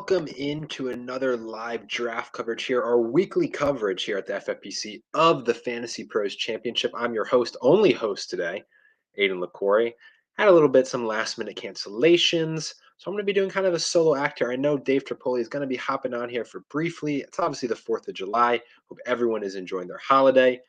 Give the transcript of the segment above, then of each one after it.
welcome into another live draft coverage here, our weekly coverage here at the FFPC of the Fantasy Pros Championship. I'm your host, only host today, Aiden LaCory. Had a little bit some last minute cancellations, so I'm going to be doing kind of a solo act here. I know Dave Tripoli is going to be hopping on here for briefly. It's obviously the 4th of July. Hope everyone is enjoying their holiday.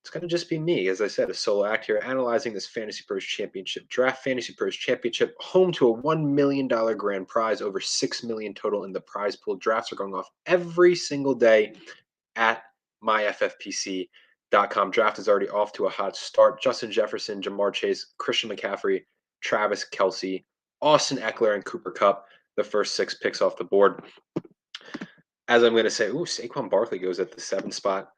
It's going to just be me, as I said, a solo act here, analyzing this Fantasy Pros Championship draft. Fantasy Pros Championship, home to a $1 million grand prize, over $6 million total in the prize pool. Drafts are going off every single day at myffpc.com. Draft is already off to a hot start. Justin Jefferson, Jamar Chase, Christian McCaffrey, Travis Kelce, Austin Eckler, and Cooper Kupp, the first 6 picks off the board. As I'm going to say, Saquon Barkley goes at the 7th spot.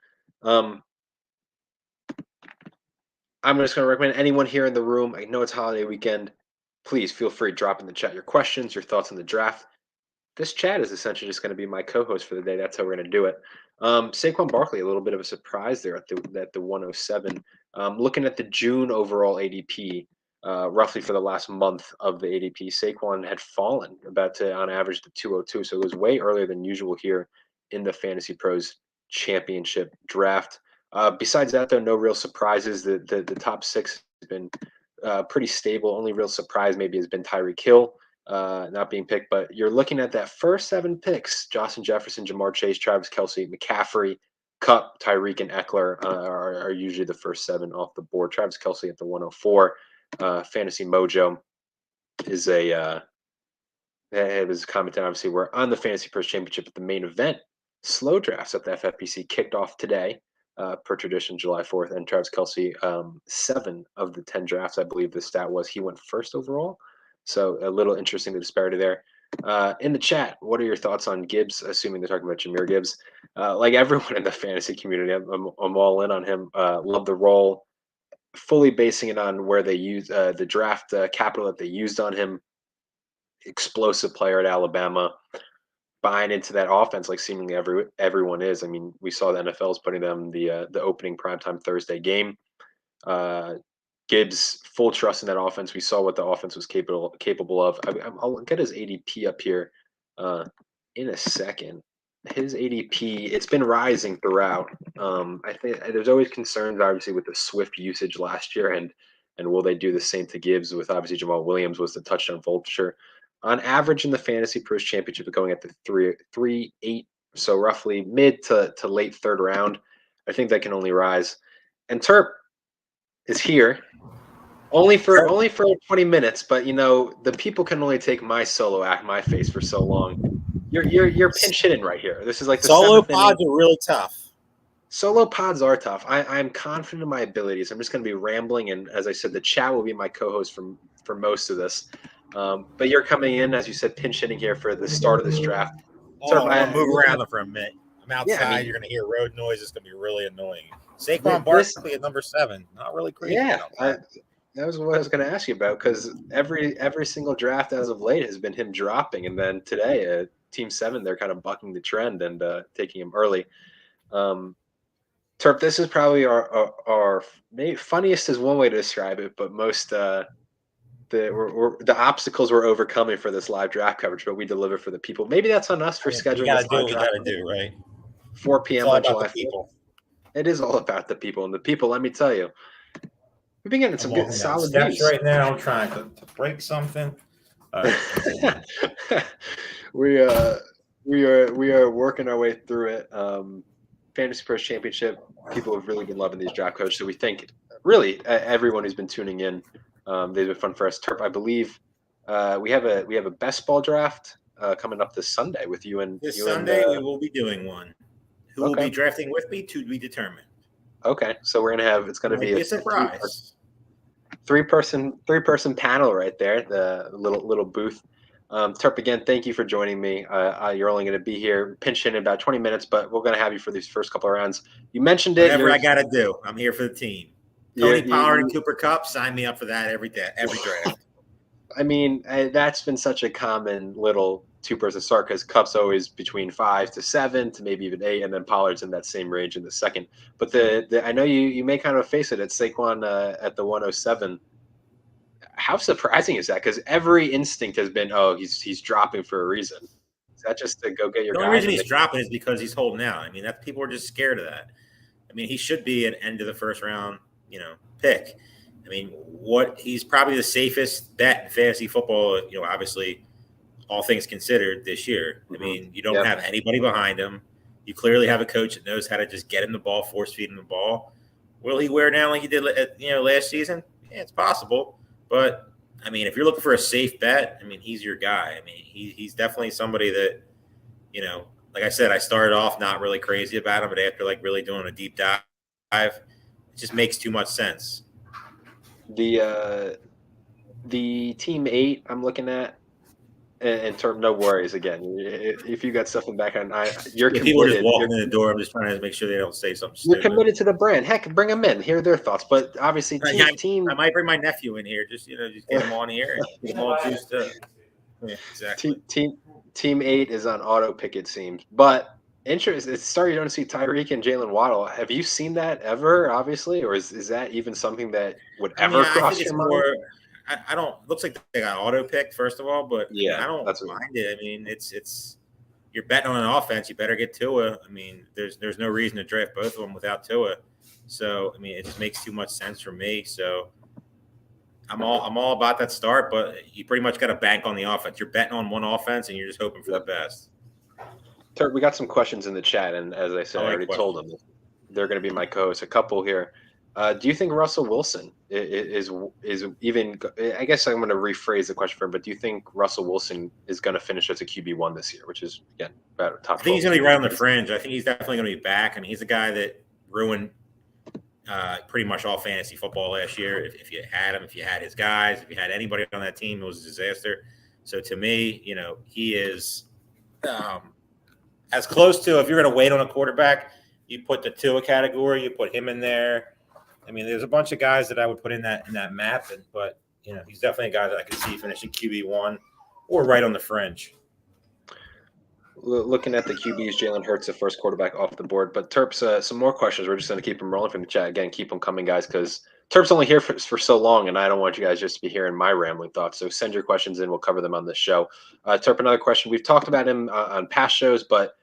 I'm just going to recommend anyone here in the room. I know it's holiday weekend. Please feel free to drop in the chat your questions, your thoughts on the draft. This chat is essentially just going to be my co-host for the day. That's how we're going to do it. Saquon Barkley, a little bit of a surprise there at the 107. Looking at the June overall ADP, roughly for the last month of the ADP, Saquon had fallen on average to 202. So it was way earlier than usual here in the Fantasy Pros Championship draft. Besides that, though, no real surprises. The top 6 has been pretty stable. Only real surprise maybe has been Tyreek Hill not being picked. But you're looking at that first 7 picks: Justin Jefferson, Jamar Chase, Travis Kelce, McCaffrey, Kupp, Tyreek, and Eckler are usually the first 7 off the board. Travis Kelce at the 104. Fantasy Mojo is it was commented, obviously, we're on the Fantasy Pros Championship at the main event. Slow drafts at the FFPC kicked off today. Per tradition, July 4th, and Travis Kelce, 7 of the 10 drafts, I believe the stat was, he went first overall. So a little interesting, the disparity there. In the chat, what are your thoughts on Gibbs, assuming they're talking about Jahmyr Gibbs? Like everyone in the fantasy community, I'm all in on him. Love the role, fully basing it on where they use the draft capital that they used on him. Explosive player at Alabama. Buying into that offense like seemingly everyone is. I mean, we saw the NFL is putting them the opening primetime Thursday game. Gibbs, full trust in that offense. We saw what the offense was capable of. I'll get his ADP up here in a second. His ADP, it's been rising throughout. I think there's always concerns, obviously, with the Swift usage last year, and will they do the same to Gibbs with, obviously, Jamal Williams was the touchdown vulture. On average in the Fantasy Pros Championship, going at the 3-8, so roughly mid to late 3rd round. I think that can only rise. And Terp is here only for 20 minutes, but the people can only take my solo act, my face, for so long. You're pinch hitting right here. This is like the solo pods are really tough. Solo pods are tough. I'm confident in my abilities. I'm just going to be rambling, and as I said, the chat will be my co-host for most of this. But you're coming in, as you said, pinch hitting here for the start of this draft. I'm going to move around for a minute. I'm outside. Yeah, you're going to hear road noise. It's going to be really annoying. Saquon Barkley at number 7. Not really crazy. Yeah, that was what I was going to ask you about, because every single draft as of late has been him dropping. And then today, Team 7, they're kind of bucking the trend and taking him early. Terp, this is probably our maybe funniest is one way to describe it, but most the obstacles we're overcoming for this live draft coverage, but we deliver for the people. Maybe that's on us for scheduling. You got to do what you got to do, right? 4 p.m. on July 4th. It is all about the people, and the people, let me tell you, we've been getting some good solid views right now. I'm trying to break something. We are working our way through it. Fantasy Pros Championship, people have really been loving these draft coaches, so we think really everyone who's been tuning in, they've been fun for us. Terp, I believe we have a best ball draft coming up this Sunday with you and this Sunday. We will be doing one. Who will be drafting with me to be determined? Okay, so we're it's going to be a surprise. Three person panel right there. The little booth. Terp, again, thank you for joining me. You're only going to be here pinch in about 20 minutes, but we're going to have you for these first couple of rounds. You mentioned it. Whatever I got to do. I'm here for the team. Tony Pollard and Cooper Kupp, sign me up for that every draft. I mean, that's been such a common little 2-person start, because Kupp's always between 5 to 7 to maybe even 8, and then Pollard's in that same range in the second. But I know you may kind of face it at Saquon at the 107. How surprising is that? Because every instinct has been, he's dropping for a reason. Is that just to go get your The guy? only reason he's dropping is because he's holding out. I mean, that people are just scared of that. I mean, he should be an end of the first round, pick. I mean, he's probably the safest bet in fantasy football. Obviously, all things considered, this year. I mean, you don't have anybody behind him. You clearly have a coach that knows how to just get him the ball, force feed him the ball. Will he wear down like he did, last season? Yeah, it's possible. But I mean, if you're looking for a safe bet, I mean, he's your guy. I mean, he's definitely somebody that, like I said, I started off not really crazy about him, but after really doing a deep dive, it just makes too much sense. The team 8 I'm looking at, and Terp, no worries again. If you got stuff in the background, you're committed. People are just walking in the door. I'm just trying to make sure they don't say something stupid. You're committed to the brand. Heck, bring them in. Hear their thoughts. But obviously, team. I might bring my nephew in here. Just get him on here. Get him all juiced up. Yeah, exactly. Team 8 is on auto pick, it seems. But it's starting to see Tyreek and Jalen Waddle. Have you seen that ever? Obviously, or is that even something that would ever cross your mind? I don't. Looks like they got auto picked first of all, but I don't mind it. I mean, it's you're betting on an offense. You better get Tua. I mean, there's no reason to draft both of them without Tua. So I mean, it just makes too much sense for me. So I'm all about that start, but you pretty much got to bank on the offense. You're betting on one offense, and you're just hoping for the best. Terp, we got some questions in the chat, and as I said, I already told them they're going to be my co-hosts. A couple here. Do you think Russell Wilson is even? I guess I'm going to rephrase the question for him. But do you think Russell Wilson is going to finish as a QB1 this year, which is again about top? I think he's going to be right on the fringe. I think he's definitely going to be back. I mean, he's a guy that ruined pretty much all fantasy football last year. If you had him, if you had his guys, if you had anybody on that team, it was a disaster. So to me, he is as close to, if you're going to wait on a quarterback, you put the Tua category, you put him in there. I mean, there's a bunch of guys that I would put in that map, but he's definitely a guy that I could see finishing QB1 or right on the fringe. Looking at the QBs, Jalen Hurts, the first quarterback off the board. But Terp's some more questions. We're just going to keep them rolling from the chat. Again, keep them coming, guys, because Terp's only here for so long, and I don't want you guys just to be hearing my rambling thoughts. So send your questions in. We'll cover them on this show. Terp, another question. We've talked about him on past shows, but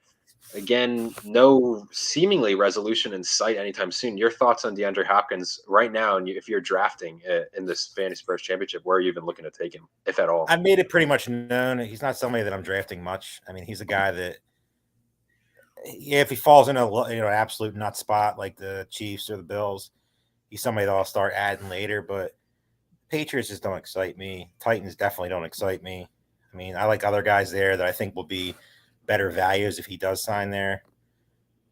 again, no seemingly resolution in sight anytime soon. Your thoughts on DeAndre Hopkins right now, and if you're drafting in this FantasyPros Championship, where are you even looking to take him, if at all? I made it pretty much known he's not somebody that I'm drafting much. I mean, he's a guy that, if he falls in an absolute nut spot like the Chiefs or the Bills, he's somebody that I'll start adding later. But Patriots just don't excite me. Titans definitely don't excite me. I mean, I like other guys there that I think will be better values if he does sign there.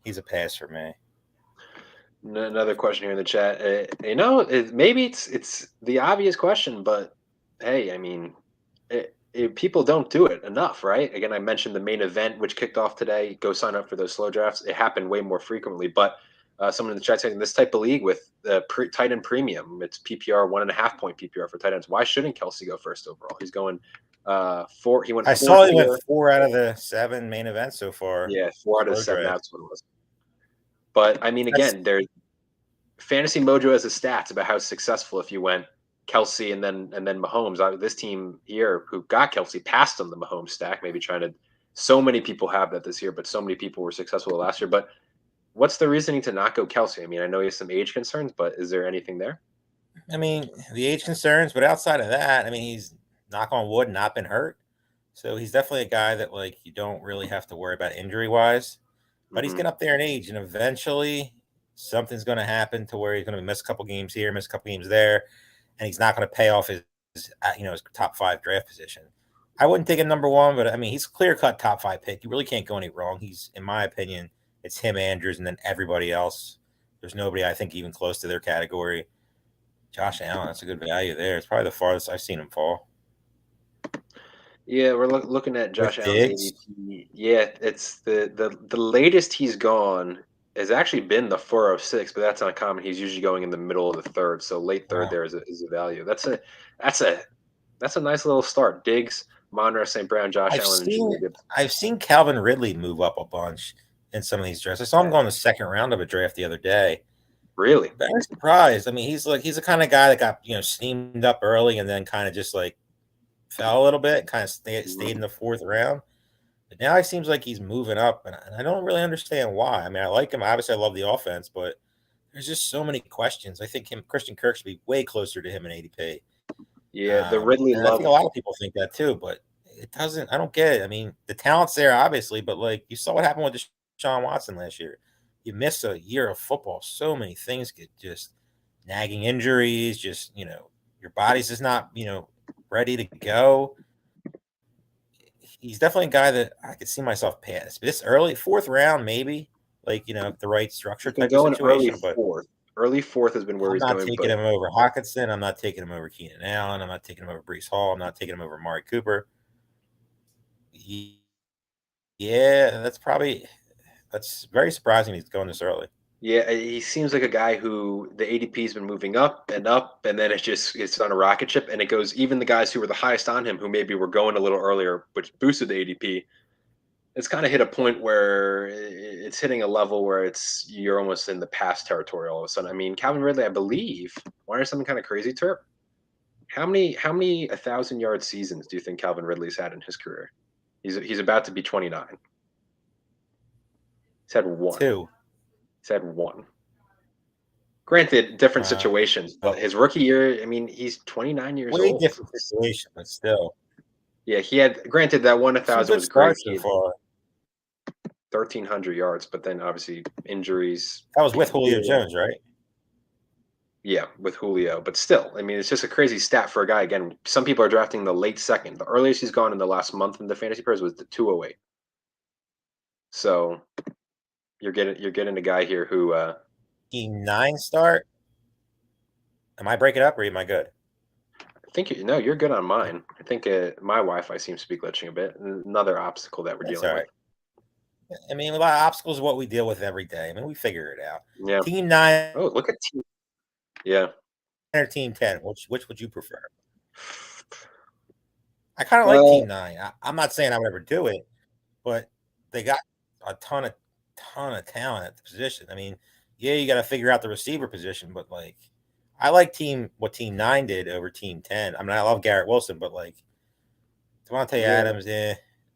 He's a pass for me. Another question here in the chat. Maybe it's the obvious question, but hey, I mean, people don't do it enough, right? Again, I mentioned the main event, which kicked off today. Go sign up for those slow drafts. It happened way more frequently, but someone in the chat saying this type of league with tight end premium, it's PPR 1.5 point PPR for tight ends. Why shouldn't Kelsey go first overall? He's going 4. He went. I saw he went 4 out of the 7 main events so far. Yeah, 4 out of the 7. That's what it was. But I mean, again, there's Fantasy Mojo has the stats about how successful if you went Kelsey and then Mahomes. This team here who got Kelsey passed on the Mahomes stack, maybe trying to. So many people have that this year, but so many people were successful last year. But what's the reasoning to not go Kelsey? I mean, I know he has some age concerns, but is there anything there? I mean, the age concerns, but outside of that, I mean, he's, knock on wood, not been hurt. So he's definitely a guy that, you don't really have to worry about injury-wise. But he's getting up there in age, and eventually something's going to happen to where he's going to miss a couple games here, miss a couple games there, and he's not going to pay off his top 5 draft position. I wouldn't take him number 1, but, I mean, he's a clear-cut top 5 pick. You really can't go any wrong. He's, in my opinion, it's him, Andrews, and then everybody else. There's nobody, I think, even close to their category. Josh Allen, that's a good value there. It's probably the farthest I've seen him fall. Yeah, we're looking at Josh Allen ADP. Yeah, it's the latest he's gone has actually been the 406, but that's uncommon. He's usually going in the middle of the 3rd, so late 3rd there is a value. That's a nice little start. Diggs, Monroe, St. Brown, Josh Allen, and I've seen Calvin Ridley move up a bunch in some of these drafts. I saw him go in the 2nd round of a draft the other day. Really? Very surprised. I mean, he's the kind of guy that got steamed up early and then kind of just fell a little bit, kind of stayed in the 4th round. But now it seems like he's moving up, and I don't really understand why. I mean, I like him. Obviously, I love the offense, but there's just so many questions. I think Christian Kirk should be way closer to him in ADP. Yeah, the Ridley And I think a Love. lot of people think that too, but it doesn't. I don't get it. I mean, the talent's there, obviously, but like you saw what happened with Deshaun Watson last year. You miss a year of football. So many things get just nagging injuries. Just your body's just not ready to go. He's definitely a guy that I could see myself pass. This early fourth round, maybe like if the right structure He's been type of going early situation, but. fourth. Early fourth has been where I'm he's not going, taking but him over Hawkinson. I'm not taking him over Keenan Allen. I'm not taking him over Brees Hall. I'm not taking him over Amari Cooper. Yeah, that's very surprising he's going this early. yeah, he seems like a guy who the ADP's been moving up, and then it's on a rocket ship, and it goes even the guys who were the highest on him, who maybe were going a little earlier, which boosted the ADP. It's kind of hit a point where it's hitting a level where you're almost in the past territory all of a sudden. I mean, Calvin Ridley, I believe, why is something kind of crazy, Terp? How many 1,000-yard seasons do you think Calvin Ridley's had in his career? He's about to be 29. He's had one. Two. He's had one. Granted, different Uh, situations, but well, his rookie year, I mean, he's 29 years way old. different situation, but still. Yeah, he had. Granted, that one Some 1,000 good was great. starts He so had far. 1,300 yards, but then obviously injuries. That was with Julio Jones, right? Yeah, with Julio, but still, I mean, it's just a crazy stat for a guy. Again, some people are drafting the late second. The earliest he's gone in the last month in the fantasy pros was the 208. So you're getting a guy here who Team 9 start. Am I breaking up or am I good? I think no, you're good on mine. I think my Wi-Fi seems to be glitching a bit. Another obstacle that we're That's dealing all with. right. I mean, a lot of obstacles is what we deal with every day. I mean, we figure it out. Yeah. Team 9 Oh, look at team. Yeah. or Team 10? Which would you prefer? I kind of like Uh, Team 9. I'm not saying I would ever do it, but they got a ton of talent at the position. I mean, yeah, you got to figure out the receiver position, but like, I like what Team 9 did over Team 10. I mean, I love Garrett Wilson, but like Devontae yeah. Adams,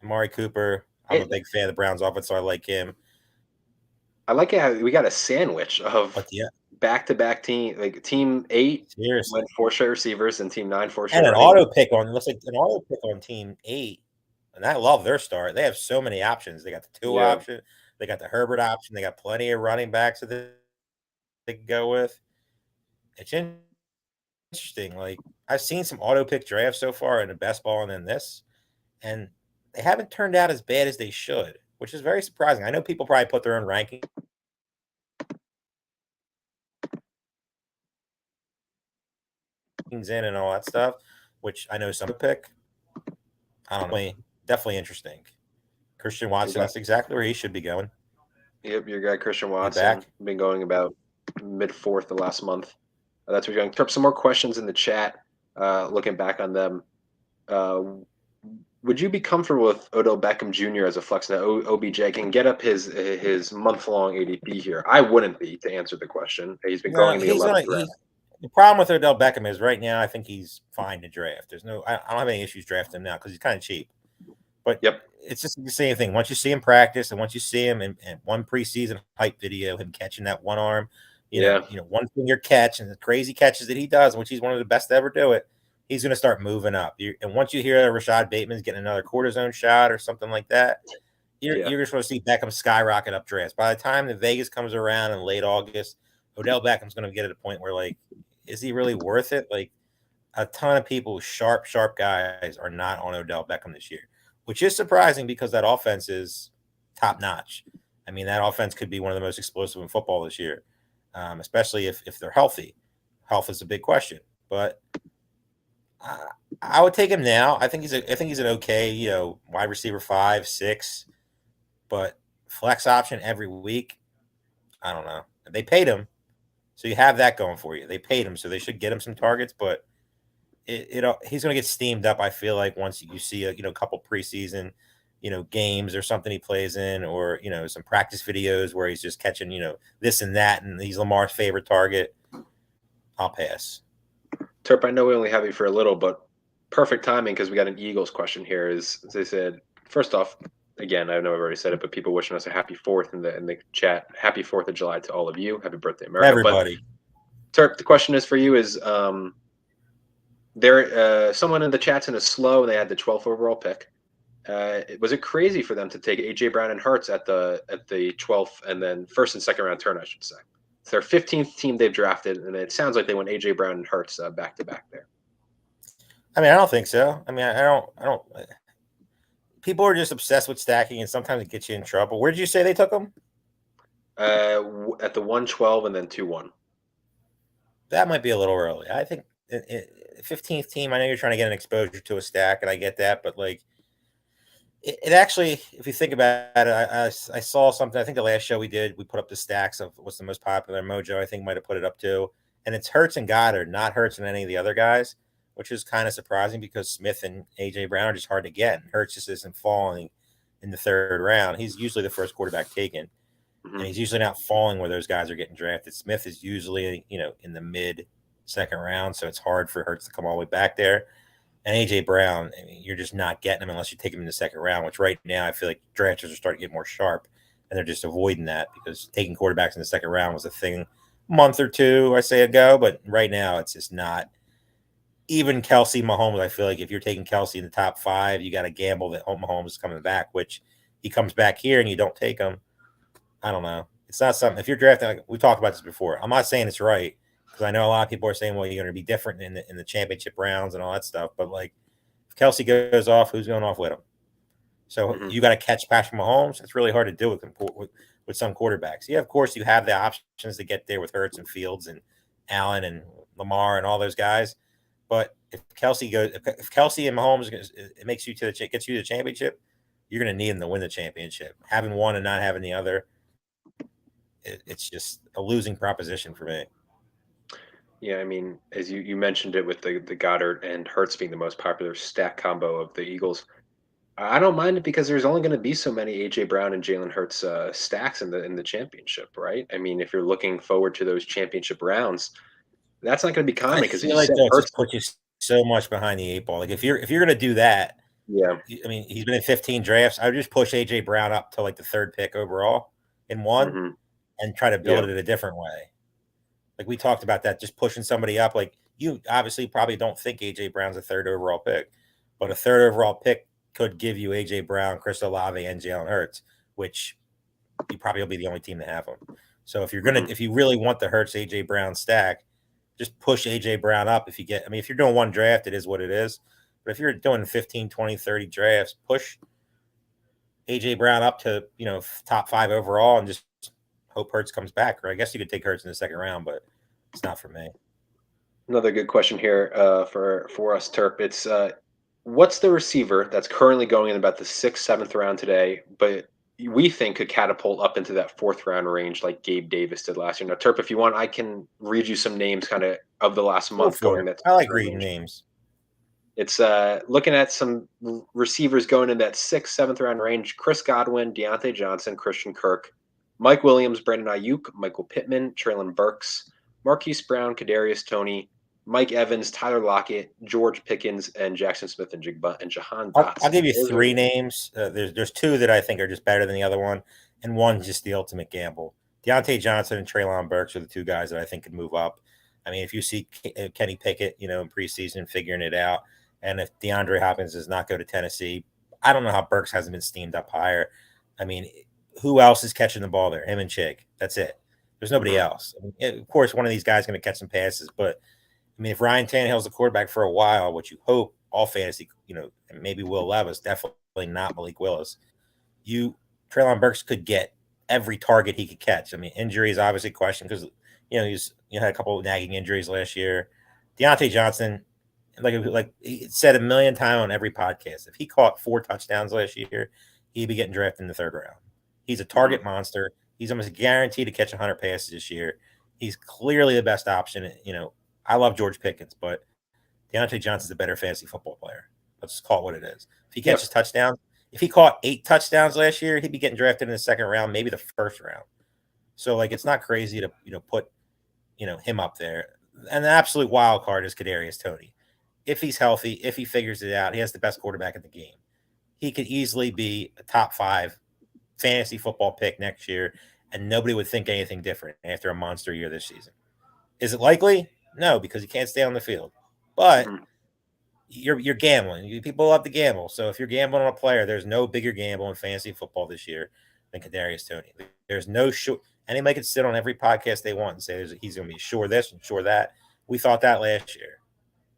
Amari Cooper. I'm a big fan of the Browns offense, so I like him. I like how we got a sandwich of But yeah, back-to-back team. Like team 8 went seriously, four straight receivers, and team 9 four straight and an running. auto pick on looks like an auto pick on Team 8, and I love their start. They have so many options. They got the two Yeah. option, they got the Herbert option, they got plenty of running backs that they can go with. It's interesting. Like I've seen some auto pick drafts so far in the best ball and then this, and they haven't turned out as bad as they should, which is very surprising. I know people probably put their own rankings in and all that stuff, which I know some pick. I don't know. Definitely interesting. Christian Watson, Okay. that's exactly where he should be going. Yep, your guy Christian Be Watson back. been going about mid-fourth the last month. That's what you're going. Trip some more questions in the chat. Looking back on them, uh, would you be comfortable with Odell Beckham Jr. as a flex? Now, OBJ can get up his month-long ADP here. I wouldn't be, to answer the question. He's been going No, in the he's 11th gonna. round. The problem with Odell Beckham is right now. I think he's fine to draft. There's no. I don't have any issues drafting him now because he's kind of cheap. But Yep. it's just the same thing. Once you see him practice, and once you see him in one preseason hype video, him catching that one arm, Yeah. one finger catch, and the crazy catches that he does, which he's one of the best to ever do it, he's going to start moving up. And once you hear that Rashad Bateman's getting another cortisone shot or something like that, you're just going to see Beckham skyrocket up drafts. By the time the Vegas comes around in late August, Odell Beckham's going to get at a point where, like, is he really worth it? Like, a ton of people, sharp guys, are not on Odell Beckham this year, which is surprising because that offense is top notch. I mean, that offense could be one of the most explosive in football this year, especially if they're healthy. Health is a big question, but I would take him now. I think he's an okay, wide receiver 5, 6, but flex option every week. I don't know. They paid him, so you have that going for you. They paid him, so they should get him some targets, but he's going to get steamed up. I feel like once you see a couple preseason, games or something he plays in, or some practice videos where he's just catching this and that, and he's Lamar's favorite target. I'll pass. Terp, I know we only have you for a little, but perfect timing because we got an Eagles question here. Is they said first off, again, I know I've already said it, but people wishing us a happy 4th in the chat. Happy 4th of July to all of you. Happy birthday, America. But Everybody. Terp, the question is for you is there someone in the chat's in a slow and they had the 12th overall pick. Was it crazy for them to take AJ Brown and Hurts at the 12th and then first and second round turn, I should say? It's their 15th team they've drafted, and it sounds like they went AJ Brown and Hurts back to back there. I mean, I don't think so. I mean, I don't. People are just obsessed with stacking, and sometimes it gets you in trouble. Where did you say they took them? At the 112 and then 2-1. That might be a little early. I think 15th team. I know you're trying to get an exposure to a stack, and I get that, but like it actually, if you think about it, I saw something. I think the last show we did, we put up the stacks of what's the most popular. Mojo, I think, might have put it up too, and it's Hurts and Goddard, not Hurts and any of the other guys, which is kind of surprising because Smith and AJ Brown are just hard to get. And Hurts just isn't falling in the third round. He's usually the first quarterback taken, and he's usually not falling where those guys are getting drafted. Smith is usually, in the mid second round, so it's hard for Hurts to come all the way back there. And AJ Brown, I mean, you're just not getting him unless you take him in the second round, which right now I feel like drafters are starting to get more sharp, and they're just avoiding that because taking quarterbacks in the second round was a thing a month or two, I say, ago, but right now it's just not. Even Kelsey, Mahomes, I feel like if you're taking Kelsey in the top 5, you got to gamble that Mahomes is coming back, which he comes back here and you don't take him. I don't know. It's not something. If you're drafting, like we talked about this before, I'm not saying it's right because I know a lot of people are saying, well, you're going to be different in the championship rounds and all that stuff. But like, if Kelsey goes off, who's going off with him? So you got to catch Patrick Mahomes. It's really hard to do with some quarterbacks. Yeah, of course, you have the options to get there with Hurts and Fields and Allen and Lamar and all those guys. But if Kelsey and Mahomes, it makes you gets you to the championship, you're going to need him to win the championship. Having one and not having the other, it's just a losing proposition for me. Yeah, I mean, as you mentioned it with the Goddard and Hurts being the most popular stack combo of the Eagles, I don't mind it because there's only going to be so many AJ Brown and Jalen Hurts stacks in the championship, right? I mean, if you're looking forward to those championship rounds, that's not going to be I common because feel you like said though it Hurts. just puts you so much behind the 8 ball. Like if you're going to do that, Yeah. I mean, he's been in 15 drafts. I would just push AJ Brown up to like the 3rd pick overall in one Hmm. and try to build Yeah. it a different way. Like we talked about that, just pushing somebody up. Like you obviously probably don't think AJ Brown's a 3rd overall pick, but a 3rd overall pick could give you AJ Brown, Chris Olave, and Jalen Hurts, which you probably will be the only team to have them. So if you really want the Hurts AJ Brown stack, just push AJ Brown up. If you're doing one draft, it is what it is. But if you're doing 15, 20, 30 drafts, push AJ Brown up to, top 5 overall and just hope Hurts comes back. Or I guess you could take Hurts in the second round, but it's not for me. Another good question here for us, Terp. It's what's the receiver that's currently going in about the 6th, 7th round today, but we think could catapult up into that 4th round range like Gabe Davis did last year. Now, Terp, if you want, I can read you some names kind of the last Go month for going in it. that I like 6th round reading range. names. It's looking at some receivers going in that 6th, 7th round range. Chris Godwin, Deontay Johnson, Christian Kirk, Mike Williams, Brandon Ayuk, Michael Pittman, Traylon Burks, Marquise Brown, Kadarius Toney, Mike Evans, Tyler Lockett, George Pickens, and Jackson Smith and Jahan I'll Dotson. give you Those are 3 names. There's 2 that I think are just better than the other one, and one just the ultimate gamble. Deontay Johnson and Traylon Burks are the 2 guys that I think could move up. I mean, if you see Kenny Pickett, in preseason figuring it out, and if DeAndre Hopkins does not go to Tennessee, I don't know how Burks hasn't been steamed up higher. I mean, who else is catching the ball there? Him and Chig. That's it. There's nobody else. I mean, of course, one of these guys is going to catch some passes, but I mean, if Ryan Tannehill's the quarterback for a while, which you hope all fantasy, and maybe Will Levis, definitely not Malik Willis, Treylon Burks could get every target he could catch. I mean, injury is obviously a question because he's had a couple of nagging injuries last year. Deontay Johnson, like he said a million times on every podcast, if he caught 4 touchdowns last year, he'd be getting drafted in the 3rd round. He's a target monster. He's almost guaranteed to catch 100 passes this year. He's clearly the best option. I love George Pickens, but Deontay Johnson's a better fantasy football player. Let's just call it what it is. If he catches touchdowns, if he caught 8 touchdowns last year, he'd be getting drafted in the 2nd round, maybe the 1st round. So like, it's not crazy to put him up there. And the absolute wild card is Kadarius Toney. If he's healthy, if he figures it out, he has the best quarterback in the game. he could easily be a top 5 fantasy football pick next year, and nobody would think anything different after a monster year this season. Is it likely? No, because he can't stay on the field. But Mhm. you're gambling. People love to gamble. So if you're gambling on a player, there's no bigger gamble in fantasy football this year than Kadarius Toney. There's no sure. Anybody can sit on every podcast they want and say he's going to be sure this and sure that. We thought that last year.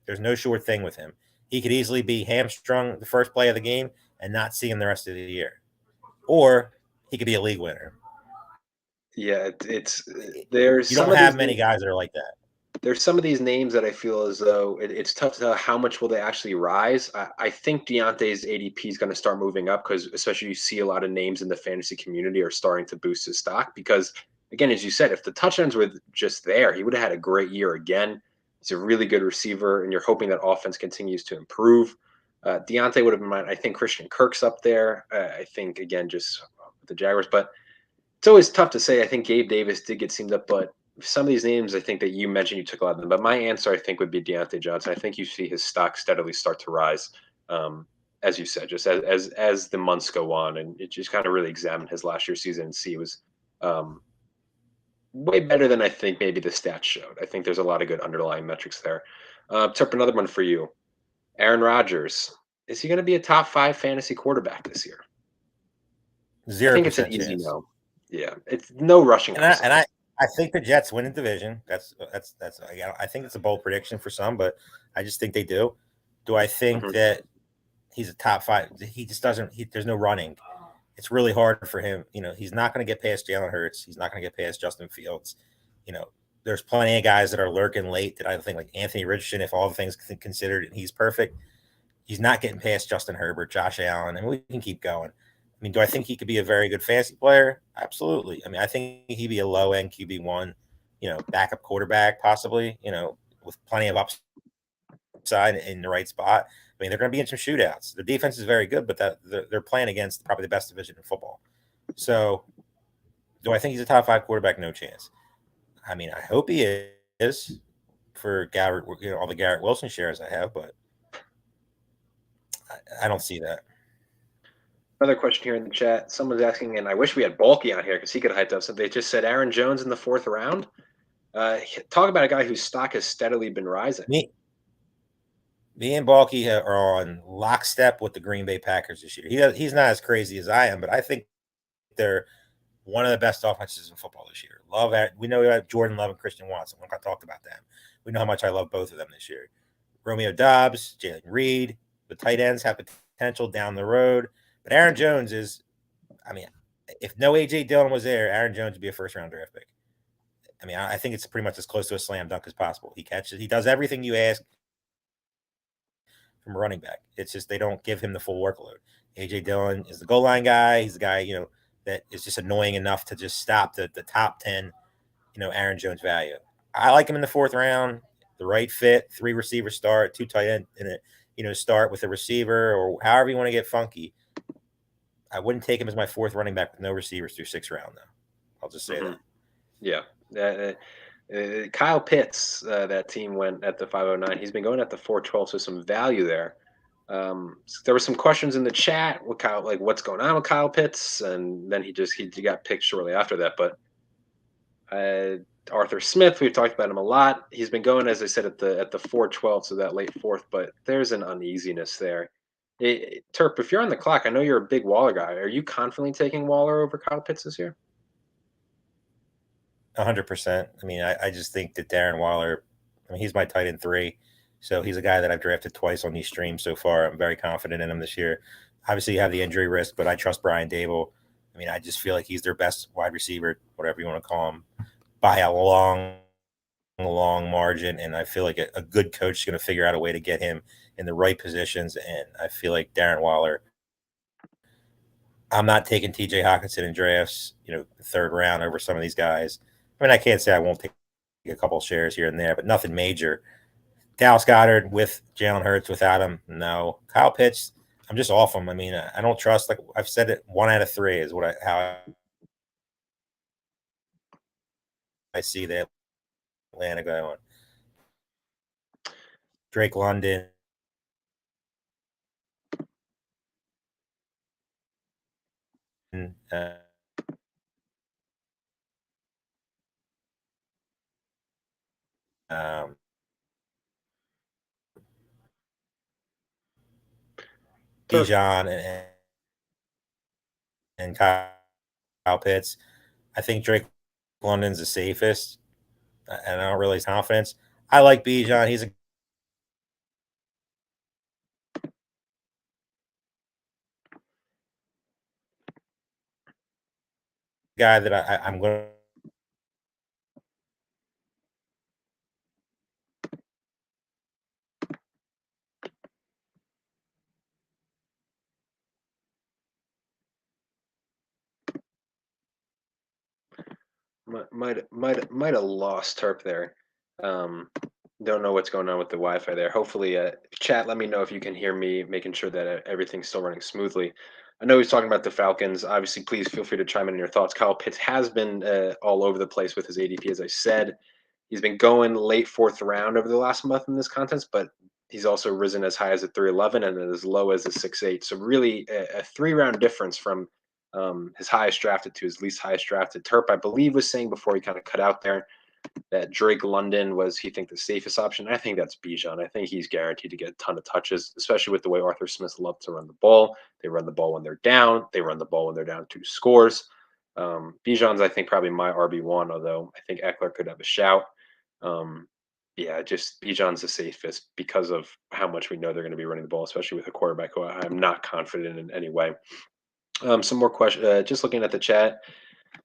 There's no sure thing with him. He could easily be hamstrung the first play of the game and not see him the rest of the year, or he could be a league winner. Yeah, it's there's You some don't of have these many guys that are like that. there's some of these names that I feel as though it's tough to tell how much will they actually rise. I think Deontay's ADP is going to start moving up because especially you see a lot of names in the fantasy community are starting to boost his stock because again, as you said, if the touchdowns were just there, he would have had a great year again. He's a really good receiver, and you're hoping that offense continues to improve. Deontay would have been mine. I think Christian Kirk's up there. I think again just with the Jaguars, but it's always tough to say. I think Gabe Davis did get seamed up, but some of these names I think that you mentioned, you took a lot of them. But my answer, I think, would be Deontay Johnson. I think you see his stock steadily start to rise, as you said, just as the months go on, and it just kind of really examine his last year's season and see it was um, way better than I think maybe the stats showed. I think there's a lot of good underlying metrics there. Terp, another one for you. Aaron Rodgers, is he going to be a top 5 fantasy quarterback this year? I Zero think it's an percent easy chance. no. Yeah, it's no rushing And I and I conversation. I think the Jets win the division. That's I think it's a bold prediction for some, but I just think they do. Do I think Mhm. that he's a top 5? He just doesn't. There's no running. It's really hard for him. He's not going to get past Jalen Hurts. He's not going to get past Justin Fields. You know, there's plenty of guys that are lurking late that I think like Anthony Richardson, if all the things considered, and he's perfect. He's not getting past Justin Herbert, Josh Allen, and we can keep going. I mean, do I think he could be a very good fantasy player? Absolutely. I mean, I think he'd be a low end QB1, backup quarterback, possibly, with plenty of upside in the right spot. I mean, they're going to be in some shootouts. The defense is very good, but they're playing against probably the best division in football. So, do I think he's a top 5 quarterback? No chance. I mean, I hope he is for Garrett, all the Garrett Wilson shares I have, but I don't see that. Another question here in the chat. Someone's asking, and I wish we had Bulky on here because he could hype up something. They just said Aaron Jones in the 4th round. Talk about a guy whose stock has steadily been rising. Me, Me and Balky are on lockstep with the Green Bay Packers this year. He's not as crazy as I am, but I think they're one of the best offenses in football this year. We know we have Jordan Love and Christian Watson. We're not talked about them. We know how much I love both of them this year. Romeo Dobbs, Jalen Reed, the tight ends have potential down the road. But Aaron Jones is, I mean, if no AJ Dillon was there, Aaron Jones would be a first round draft pick. I mean, I think it's pretty much as close to a slam dunk as possible. He does everything you ask from a running back. It's just they don't give him the full workload. AJ Dillon is the goal line guy. He's the guy, that is just annoying enough to just stop the top 10, Aaron Jones value. I like him in the 4th round. The right fit, 3 receiver start, 2 tight end in it, start with a receiver or however you want to get funky. I wouldn't take him as my 4th running back with no receivers through 6th round, though. I'll just say Mm-hmm. that. Yeah. Kyle Pitts, that team went at the 509. He's been going at the 412, so some value there. There were some questions in the chat with Kyle, like what's going on with Kyle Pitts, and then he got picked shortly after that. But Arthur Smith, we've talked about him a lot. He's been going, as I said, at the 412, so that late 4th. But there's an uneasiness there. Terp, if you're on the clock, I know you're a big Waller guy. Are you confidently taking Waller over Kyle Pitts this year? 100%. I mean, I just think that Darren Waller, I mean, he's my tight end 3. So he's a guy that I've drafted twice on these streams so far. I'm very confident in him this year. Obviously, you have the injury risk, but I trust Brian Dable. I mean, I just feel like he's their best wide receiver, whatever you want to call him, by a long margin. And I feel like a good coach is going to figure out a way to get him in the right positions. And I feel like Darren Waller, I'm not taking TJ Hawkinson in drafts, 3rd round over some of these guys. I mean, I can't say I won't take a couple shares here and there, but nothing major. Dallas Goedert with Jalen Hurts, without him, no. Kyle Pitts, I'm just off him. I mean, I don't trust. Like I've said it, 1 out of 3 is how I see the Atlanta going. Drake London, Um, Bijan and Kyle Pitts. I think Drake London's the safest, and I don't really have confidence. I like Bijan. He's a guy that I'm going to Might have lost Terp there. Don't know what's going on with the Wi-Fi there. Hopefully, chat. Let me know if you can hear me, making sure that everything's still running smoothly. I know he's talking about the Falcons. Obviously, please feel free to chime in on your thoughts. Kyle Pitts has been all over the place with his ADP, as I said. He's been going late fourth round over the last month in this contest, but he's also risen as high as a 311 and as low as a 6'8". So really, a 3-round difference from his highest drafted to his least highest drafted. Terp, I believe, was saying before he kind of cut out there that Drake London was, he think, the safest option. I think that's Bijan. I think he's guaranteed to get a ton of touches, especially with the way Arthur Smith loves to run the ball. They run the ball when they're down. They run the ball when they're down 2 scores. Bijan's, I think, probably my RB1, although I think Eckler could have a shout. Yeah, just Bijan's the safest because of how much we know they're going to be running the ball, especially with a quarterback who I'm not confident in any way. Some more questions. Just looking at the chat.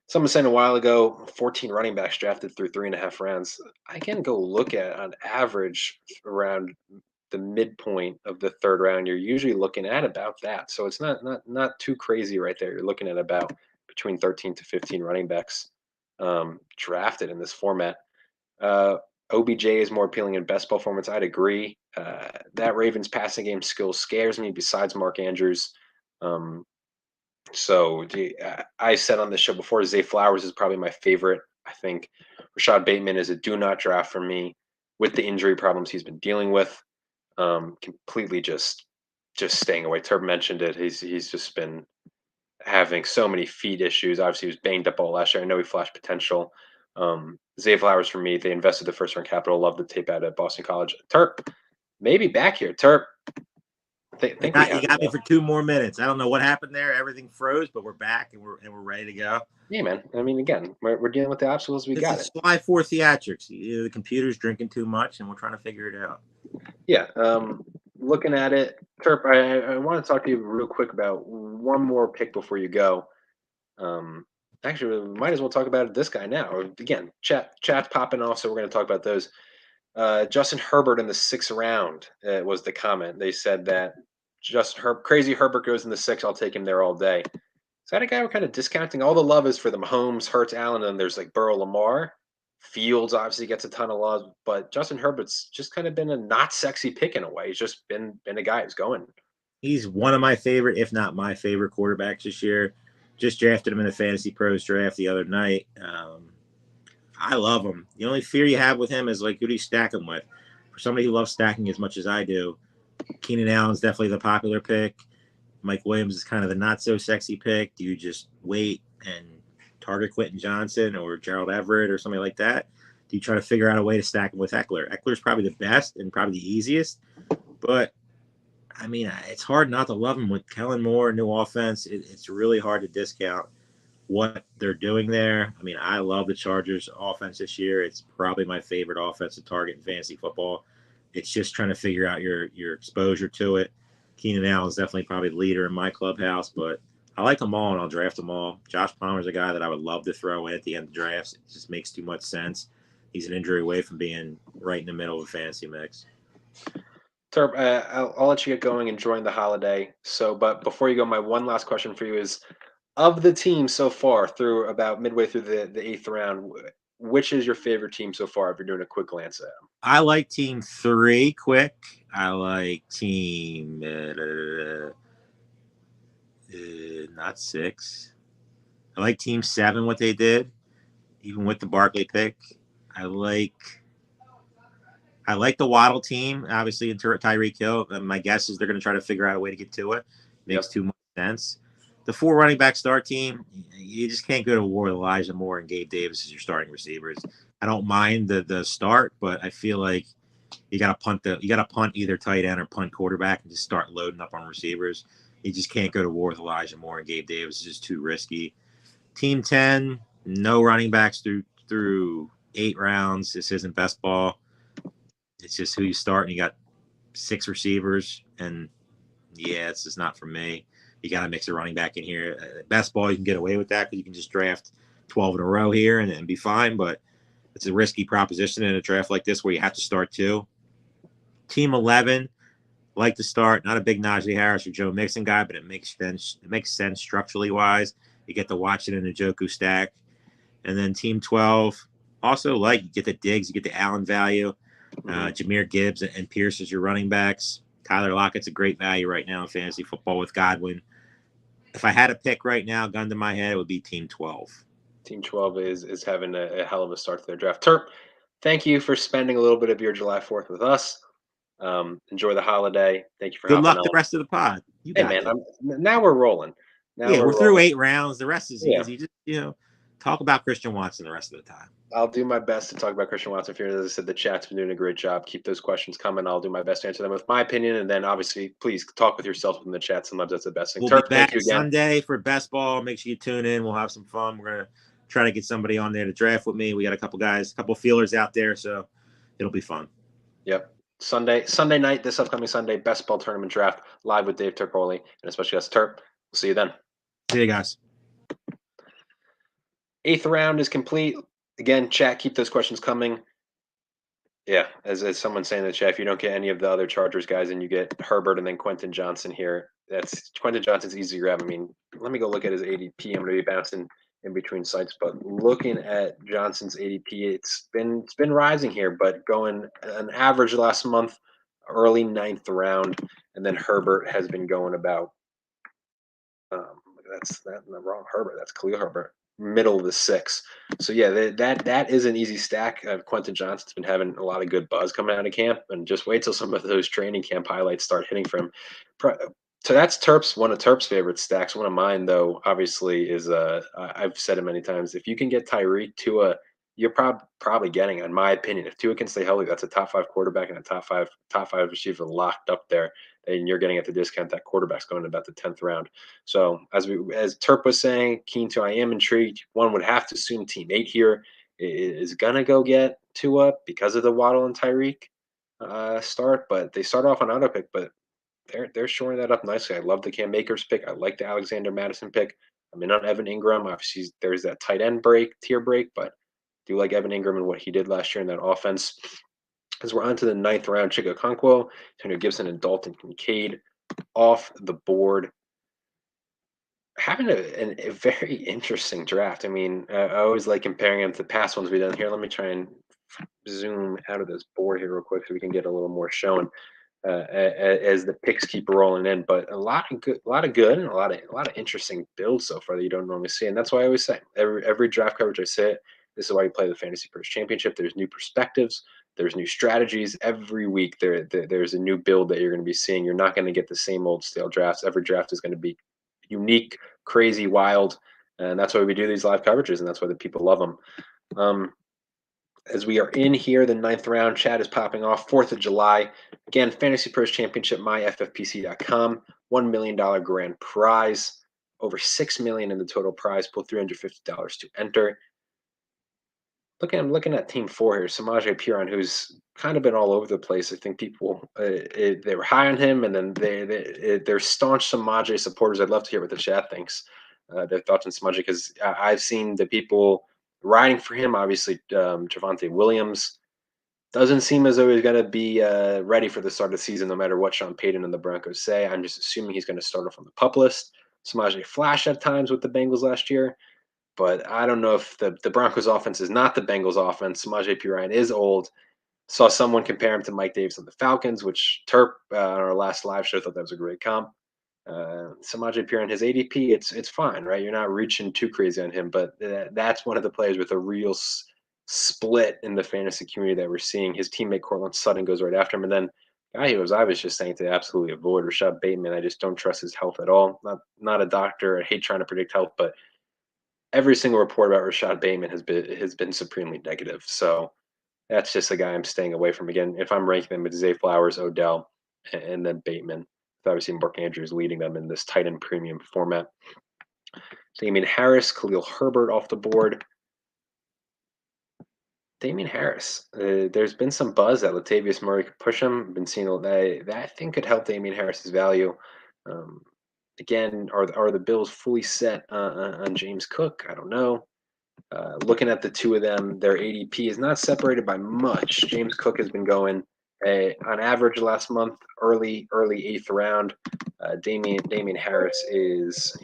Someone said a while ago, 14 running backs drafted through 3.5 rounds. I can go look at on average around the midpoint of the 3rd round. You're usually looking at about that, so it's not too crazy right there. You're looking at about between 13 to 15 running backs drafted in this format. OBJ is more appealing in best ball formats. I'd agree. That Ravens passing game skill scares me. Besides Mark Andrews. So I said on this show before, Zay Flowers is probably my favorite. I think Rashad Bateman is a do not draft for me with the injury problems he's been dealing with. Completely just staying away. Terp mentioned it. He's just been having so many feet issues. Obviously, he was banged up all last year. I know he flashed potential. Zay Flowers for me. They invested the first round capital. Love the tape out at Boston College. Terp, maybe back here. Terp. You got me for 2 more minutes. I don't know what happened there. Everything froze, but we're back and we're ready to go. Yeah, man. I mean, again, we're dealing with the obstacles. We got it. Slide 4 theatrics. The computer's drinking too much, and we're trying to figure it out. Yeah. Looking at it, Terp, I want to talk to you real quick about one more pick before you go. Actually, we might as well talk about this guy now. Again, chat's popping off, so we're going to talk about those. Justin Herbert in the 6th round was the comment. They said that crazy Herbert goes in the 6th. I'll take him there all day. Is that a guy we're kind of discounting? All the love is for the Mahomes, Hurts, Allen, and there's like Burrow, Lamar. Fields obviously gets a ton of love, but Justin Herbert's just kind of been a not sexy pick in a way. He's just been a guy who's going. He's one of my favorite, if not my favorite, quarterbacks this year. Just drafted him in the FantasyPros draft the other night. I love him. The only fear you have with him is like who do you stack him with? For somebody who loves stacking as much as I do, Keenan Allen's definitely the popular pick. Mike Williams is kind of the not so sexy pick. Do you just wait and target Quentin Johnson or Gerald Everett or something like that? Do you try to figure out a way to stack him with Eckler? Eckler's probably the best and probably the easiest, but I mean, it's hard not to love him with Kellen Moore, new offense. It's really hard to discount what they're doing there. I mean, I love the Chargers offense this year. It's probably my favorite offensive target in fantasy football. It's just trying to figure out your exposure to it. Keenan Allen is definitely probably the leader in my clubhouse, but I like them all and I'll draft them all. Josh Palmer's a guy that I would love to throw in at the end of drafts. It just makes too much sense. He's an injury away from being right in the middle of a fantasy mix. Terp, I'll let you get going, enjoying the holiday. So, but before you go, my one last question for you is, of the team so far through about midway through the 8th round, which is your favorite team so far if you're doing a quick glance at them? I like team 3 quick. I like team not 6. I like team 7, what they did, even with the Barkley pick. I like the Waddle team, obviously, in Tyreek Hill. My guess is they're going to try to figure out a way to get to it. Makes too much sense. the 4 running back start team, you just can't go to war with Elijah Moore and Gabe Davis as your starting receivers. I don't mind the start, but I feel like you got to punt either tight end or punt quarterback and just start loading up on receivers. You just can't go to war with Elijah Moore and Gabe Davis. It's just too risky. Team 10, no running backs through 8 rounds. This isn't best ball. It's just who you start, and you got 6 receivers, and yeah, it's just not for me. You got to mix a running back in here. Best ball, you can get away with that because you can just draft 12 in a row here and be fine, but it's a risky proposition in a draft like this where you have to start 2. Team 11, like to start. Not a big Najee Harris or Joe Mixon guy, but it makes sense structurally wise. You get to watch it in a Njoku stack. And then Team 12, also you get the Diggs, you get the Allen value. Jahmyr Gibbs and Pierce as your running backs. Tyler Lockett's a great value right now in fantasy football with Godwin. If I had a pick right now, gun to my head, it would be Team 12. Team 12 is having a hell of a start to their draft. Terp, thank you for spending a little bit of your July 4th with us. Enjoy the holiday. Thank you for Good hopping luck on. the rest of the pod. You got it. Now we're rolling. We're through 8 rounds. The rest is easy. Just talk about Christian Watson the rest of the time. I'll do my best to talk about Christian Watson. As I said, the chat's been doing a great job. Keep those questions coming. I'll do my best to answer them with my opinion, and then obviously, please talk with yourself in the chat. Sometimes that's the best thing. We'll Terp, be back thank you again. Sunday for best ball. Make sure you tune in. We'll have some fun. We're gonna try to get somebody on there to draft with me. We got a couple feelers out there, so it'll be fun. Yep. Sunday night, this upcoming Sunday, best ball tournament draft live with Dave Terpoli and especially us. Terp. We'll see you then. See you guys. 8th round is complete. Again, chat, keep those questions coming. Yeah, as someone's saying in the chat, if you don't get any of the other Chargers guys and you get Herbert and then Quentin Johnson here, that's Quentin Johnson's easy to grab. I mean, let me go look at his ADP. I'm going to be bouncing in between sites, but looking at Johnson's ADP, it's been rising here, but going an average last month, early 9th round, and then Herbert has been going about. That's not wrong. Herbert. That's Khalil Herbert. Middle of the 6th. So yeah, that is an easy stack. Quentin Johnson's been having a lot of good buzz coming out of camp, and just wait till some of those training camp highlights start hitting for him. So that's one of Terp's favorite stacks. One of mine, though, obviously is I've said it many times. If you can get Tyreek Tua, you're probably getting, in my opinion, if Tua can stay healthy, that's a top 5 quarterback and a top five receiver locked up there. And you're getting at the discount that quarterback's going about the 10th round. So as Terp was saying, I am intrigued. One would have to assume Team 8 here is gonna go get Tua because of the Waddle and Tyreek start, but they start off on auto pick, but they're shoring that up nicely. I love the Cam Akers pick. I like the Alexander Madison pick. I'm in on Evan Ingram. Obviously, there's that tight end tier break, but do like Evan Ingram and what he did last year in that offense. As we're on to the 9th round, Chico Okonkwo, Antonio Gibson, and Dalton Kincaid off the board. Having a very interesting draft. I mean, I always like comparing them to the past ones we've done here. Let me try and zoom out of this board here real quick so we can get a little more shown as the picks keep rolling in. But a lot of good, and a lot of interesting builds so far that you don't normally see. And that's why I always say every draft coverage I say it. This is why you play the FantasyPros Championship. There's new perspectives. There's new strategies. Every week there's a new build that you're going to be seeing. You're not going to get the same old stale drafts. Every draft is going to be unique, crazy, wild. And that's why we do these live coverages, and that's why the people love them. As we are in here, the 9th round, chat is popping off. 4th of July. Again, FantasyPros Championship, myffpc.com. $1 million grand prize. Over $6 million in the total prize pool, $350 to enter. I'm looking at Team 4 here, Samaje Perine, who's kind of been all over the place. I think people they were high on him, and then they're staunch Samaje supporters. I'd love to hear what the chat thinks, their thoughts on Samaje, because I've seen the people riding for him. Obviously, Javonte Williams doesn't seem as though he's going to be ready for the start of the season, no matter what Sean Payton and the Broncos say. I'm just assuming he's going to start off on the PUP list. Samaje flashed at times with the Bengals last year. But I don't know if the Broncos offense is not the Bengals offense. Samaje Perine is old. Saw someone compare him to Mike Davis on the Falcons, which Terp on our last live show thought that was a great comp. Samaje Perine, his ADP, it's fine, right? You're not reaching too crazy on him, but that's one of the players with a real split in the fantasy community that we're seeing. His teammate Cortland Sutton goes right after him, and then I was just saying to absolutely avoid Rashad Bateman. I just don't trust his health at all. Not a doctor. I hate trying to predict health, but every single report about Rashad Bateman has been supremely negative. So that's just a guy I'm staying away from. Again, if I'm ranking them, it's Zay Flowers, Odell, and then Bateman. With obviously Mark Andrews leading them in this tight end premium format. Damian Harris, Khalil Herbert off the board. Damian Harris. There's been some buzz that Latavius Murray could push him. Been seeing that I think could help Damian Harris's value. Um, again, are the Bills fully set on James Cook? I don't know. Looking at the two of them, their ADP is not separated by much. James Cook has been going on average last month, early 8th round. Damian Harris is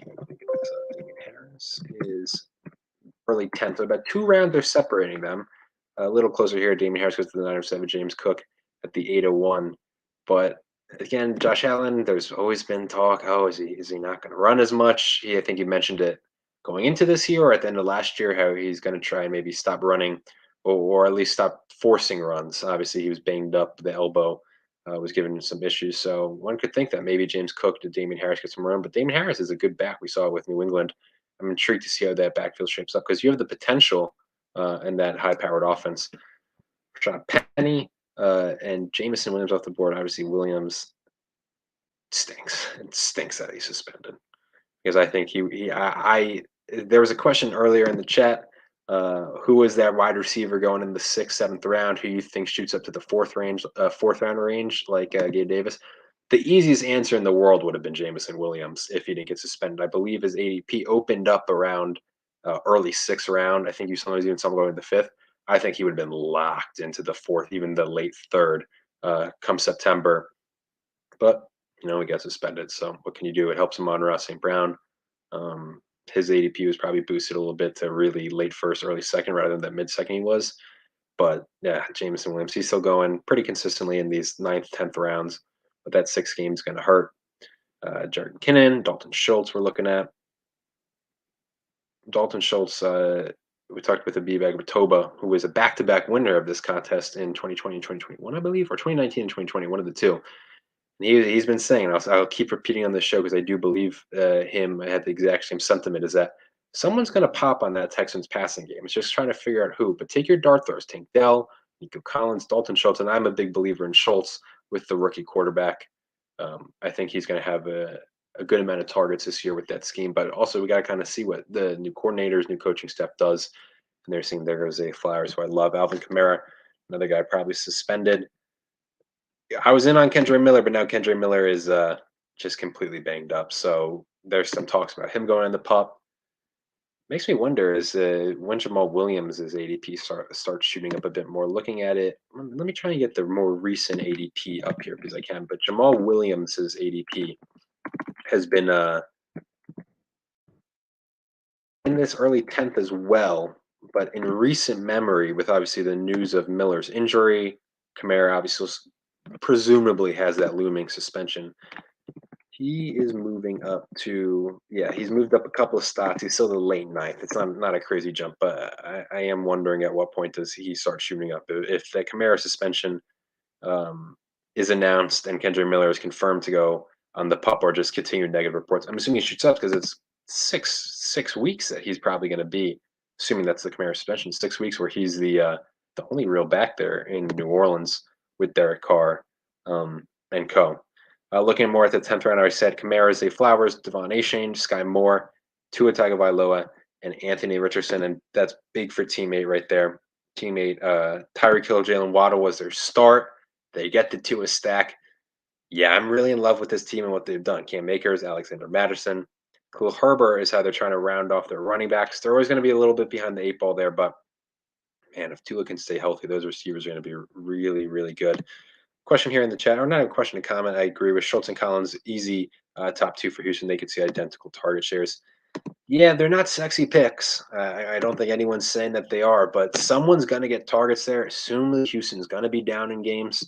Damian Harris is early 10th. So about 2 rounds they're separating them. A little closer here. Damian Harris goes to the 907. James Cook at the 801. But again, Josh Allen, there's always been talk. Oh, is he not going to run as much? I think you mentioned it going into this year or at the end of last year, how he's going to try and maybe stop running or at least stop forcing runs. Obviously, he was banged up. The elbow was giving him some issues. So one could think that maybe James Cook to Damian Harris get some run. But Damian Harris is a good back. We saw it with New England. I'm intrigued to see how that backfield shapes up because you have the potential in that high-powered offense. Rashad Penny and Jamison Williams off the board. Obviously, Williams stinks. It stinks that he's suspended because I think there was a question earlier in the chat. Who was that wide receiver going in the 6th, 7th round? Who you think shoots up to the 4th round range, like Gabe Davis? The easiest answer in the world would have been Jamison Williams if he didn't get suspended. I believe his ADP opened up around early 6th round. I think you sometimes even some going in the 5th. I think he would have been locked into the 4th, even the late 3rd, come September. But he got suspended. So what can you do? It helps him on Ross St. Brown. His ADP was probably boosted a little bit to really late 1st, early 2nd rather than that mid-2nd he was. But yeah, Jamison Williams, he's still going pretty consistently in these 9th, 10th rounds. But that 6th game is going to hurt. Jared McKinnon, Dalton Schultz we're looking at. Dalton Schultz, we talked with Abibag Batoba, who was a back-to-back winner of this contest in 2020 and 2021, I believe, or 2019 and 2020, one of the two. And he's been saying, I'll keep repeating on this show because I do believe him. I had the exact same sentiment, is that someone's going to pop on that Texans passing game. It's just trying to figure out who. But take your dart throws. Tank Dell, Nico Collins, Dalton Schultz, and I'm a big believer in Schultz with the rookie quarterback. I think he's going to have a good amount of targets this year with that scheme. But also, we got to kind of see what the new coordinators, new coaching staff does. And they're seeing there goes Zay Flowers, who I love. Alvin Kamara, another guy probably suspended. I was in on Kendra Miller, but now Kendra Miller is just completely banged up. So there's some talks about him going in the pup. Makes me wonder is when Jamal Williams' ADP starts shooting up a bit more. Looking at it, let me try and get the more recent ADP up here because I can. But Jamal Williams' ADP has been in this early 10th as well. But in recent memory, with obviously the news of Miller's injury, Kamara obviously presumably has that looming suspension. He is moving up to, he's moved up a couple of spots. He's still the late 9th. It's not a crazy jump, but I am wondering at what point does he start shooting up? If the Kamara suspension is announced and Kendra Miller is confirmed to go on the pup or just continued negative reports, I'm assuming he shoots up because it's six weeks that he's probably going to be, assuming that's the Kamara suspension, 6 weeks where he's the only real back there in New Orleans with Derek Carr and co. Looking more at the 10th round, I said Kamara, Zay Flowers, Devon Achane, Sky Moore, Tua Tagovailoa, and Anthony Richardson. And that's big for teammate right there. Teammate Tyreek Hill, Jalen Waddle was their start. They get the Tua stack. Yeah, I'm really in love with this team and what they've done. Cam Akers, Alexander Madison. Khalil Herbert is how they're trying to round off their running backs. They're always going to be a little bit behind the 8 ball there, but man, if Tua can stay healthy, those receivers are going to be really, really good. Question here in the chat, or not a question, a comment. I agree with Schultz and Collins. Easy top 2 for Houston. They could see identical target shares. Yeah, they're not sexy picks. I don't think anyone's saying that they are, but someone's going to get targets there. Assuming Houston's going to be down in games.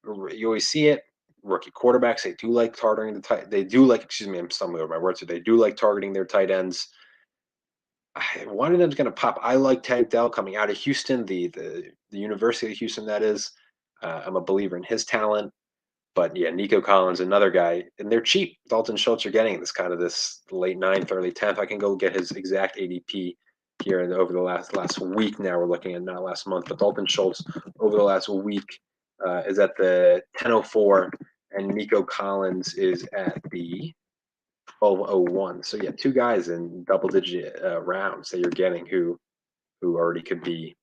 You always see it. Rookie quarterbacks, they do like targeting the tight. They do like. Excuse me, I'm stumbling over my words. So they do like targeting their tight ends. One of them's going to pop. I like Tank Dell coming out of Houston, the University of Houston, that is. I'm a believer in his talent. But yeah, Nico Collins, another guy, and they're cheap. Dalton Schultz, you're getting this late ninth, early 10th. I can go get his exact ADP here over the last week. Now we're looking at not last month, but Dalton Schultz over the last week is at the 10:04, and Nico Collins is at the 12:01. So yeah, two guys in double-digit rounds that you're getting who already could be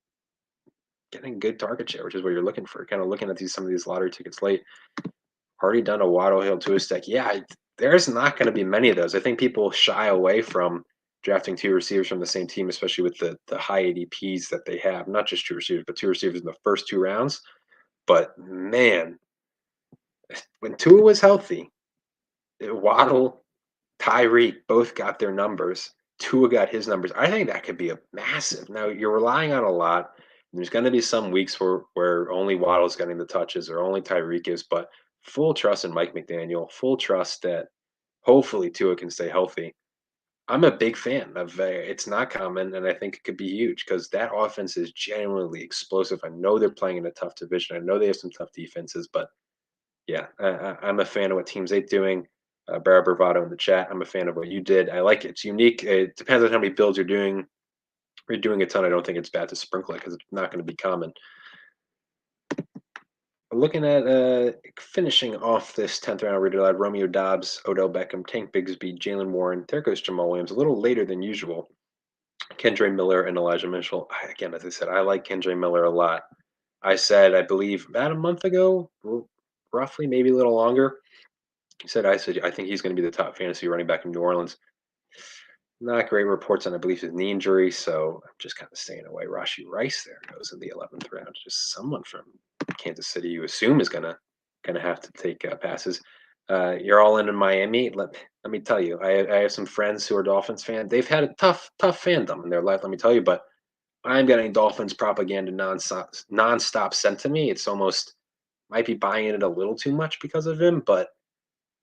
getting good target share, which is what you're looking for. Kind of looking at some of these lottery tickets late. Already done a Waddle Hill to a stack. Yeah, there's not going to be many of those. I think people shy away from drafting two receivers from the same team, especially with the high ADPs that they have. Not just two receivers, but two receivers in the first two rounds. But man, when Tua was healthy, Waddle, Tyreek both got their numbers. Tua got his numbers. I think that could be a massive. Now you're relying on a lot. There's going to be some weeks where only Waddle's getting the touches or only Tyreek is, but full trust in Mike McDaniel. Full trust that hopefully Tua can stay healthy. I'm a big fan of it's not common, and I think it could be huge because that offense is genuinely explosive. I know they're playing in a tough division. I know they have some tough defenses, but yeah, I'm a fan of what Teams 8 doing. Barra Bravado in the chat. I'm a fan of what you did. I like it. It's unique. It depends on how many builds you're doing. If you're doing a ton, I don't think it's bad to sprinkle it because it's not going to be common. Looking at finishing off this 10th round read aloud, Romeo Dobbs, Odell Beckham, Tank Bigsby, Jalen Warren. There goes Jamal Williams, a little later than usual. Kendre Miller and Elijah Mitchell. Again, as I said, I like Kendre Miller a lot. I said, I believe about a month ago, roughly, maybe a little longer, I said, I think he's going to be the top fantasy running back in New Orleans. Not great reports on, I believe, his knee injury, so I'm just kind of staying away. Rashi Rice there goes in the 11th round. Just someone from Kansas City you assume is gonna have to take passes. You're all in Miami. Let me tell you, I have some friends who are Dolphins fans. They've had a tough fandom in their life. Let me tell you, but I'm getting Dolphins propaganda nonstop sent to me. It's almost might be buying it a little too much because of him, but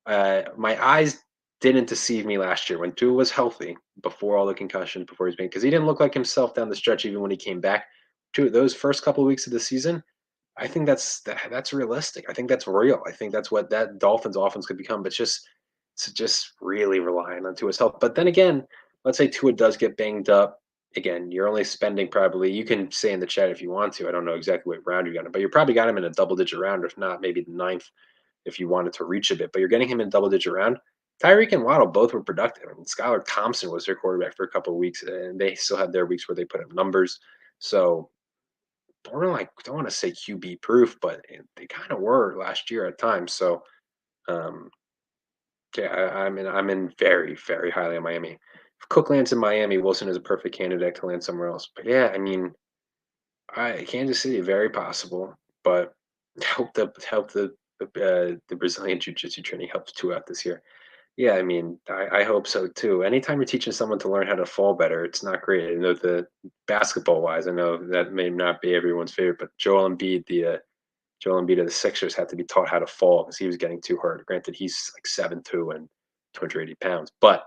my eyes didn't deceive me last year when Tua was healthy before all the concussions, before he's been because he didn't look like himself down the stretch even when he came back. To those first couple of weeks of the season, I think that's realistic. I think that's real. I think that's what that Dolphins offense could become. But just really relying on Tua's health. But then again, let's say Tua does get banged up. Again, you're only spending probably. You can say in the chat if you want to. I don't know exactly what round you got him, but you probably got him in a double-digit round, if not maybe the ninth, if you wanted to reach a bit. But you're getting him in double-digit round. Tyreek and Waddle both were productive. I mean, Skylar Thompson was their quarterback for a couple of weeks, and they still had their weeks where they put up numbers. So don't want to say QB proof, but they kind of were last year at times. So um, yeah, I'm in very, very highly on Miami. If Cook lands in Miami, Wilson is a perfect candidate to land somewhere else. But yeah, I mean, Kansas City very possible, but the Brazilian jiu-jitsu training helps too out this year. Yeah, I mean, I hope so too. Anytime you're teaching someone to learn how to fall better, it's not great. I know the basketball wise, I know that may not be everyone's favorite, but Joel Embiid of the Sixers had to be taught how to fall because he was getting too hurt. Granted, he's like 7'2" and 280 pounds, but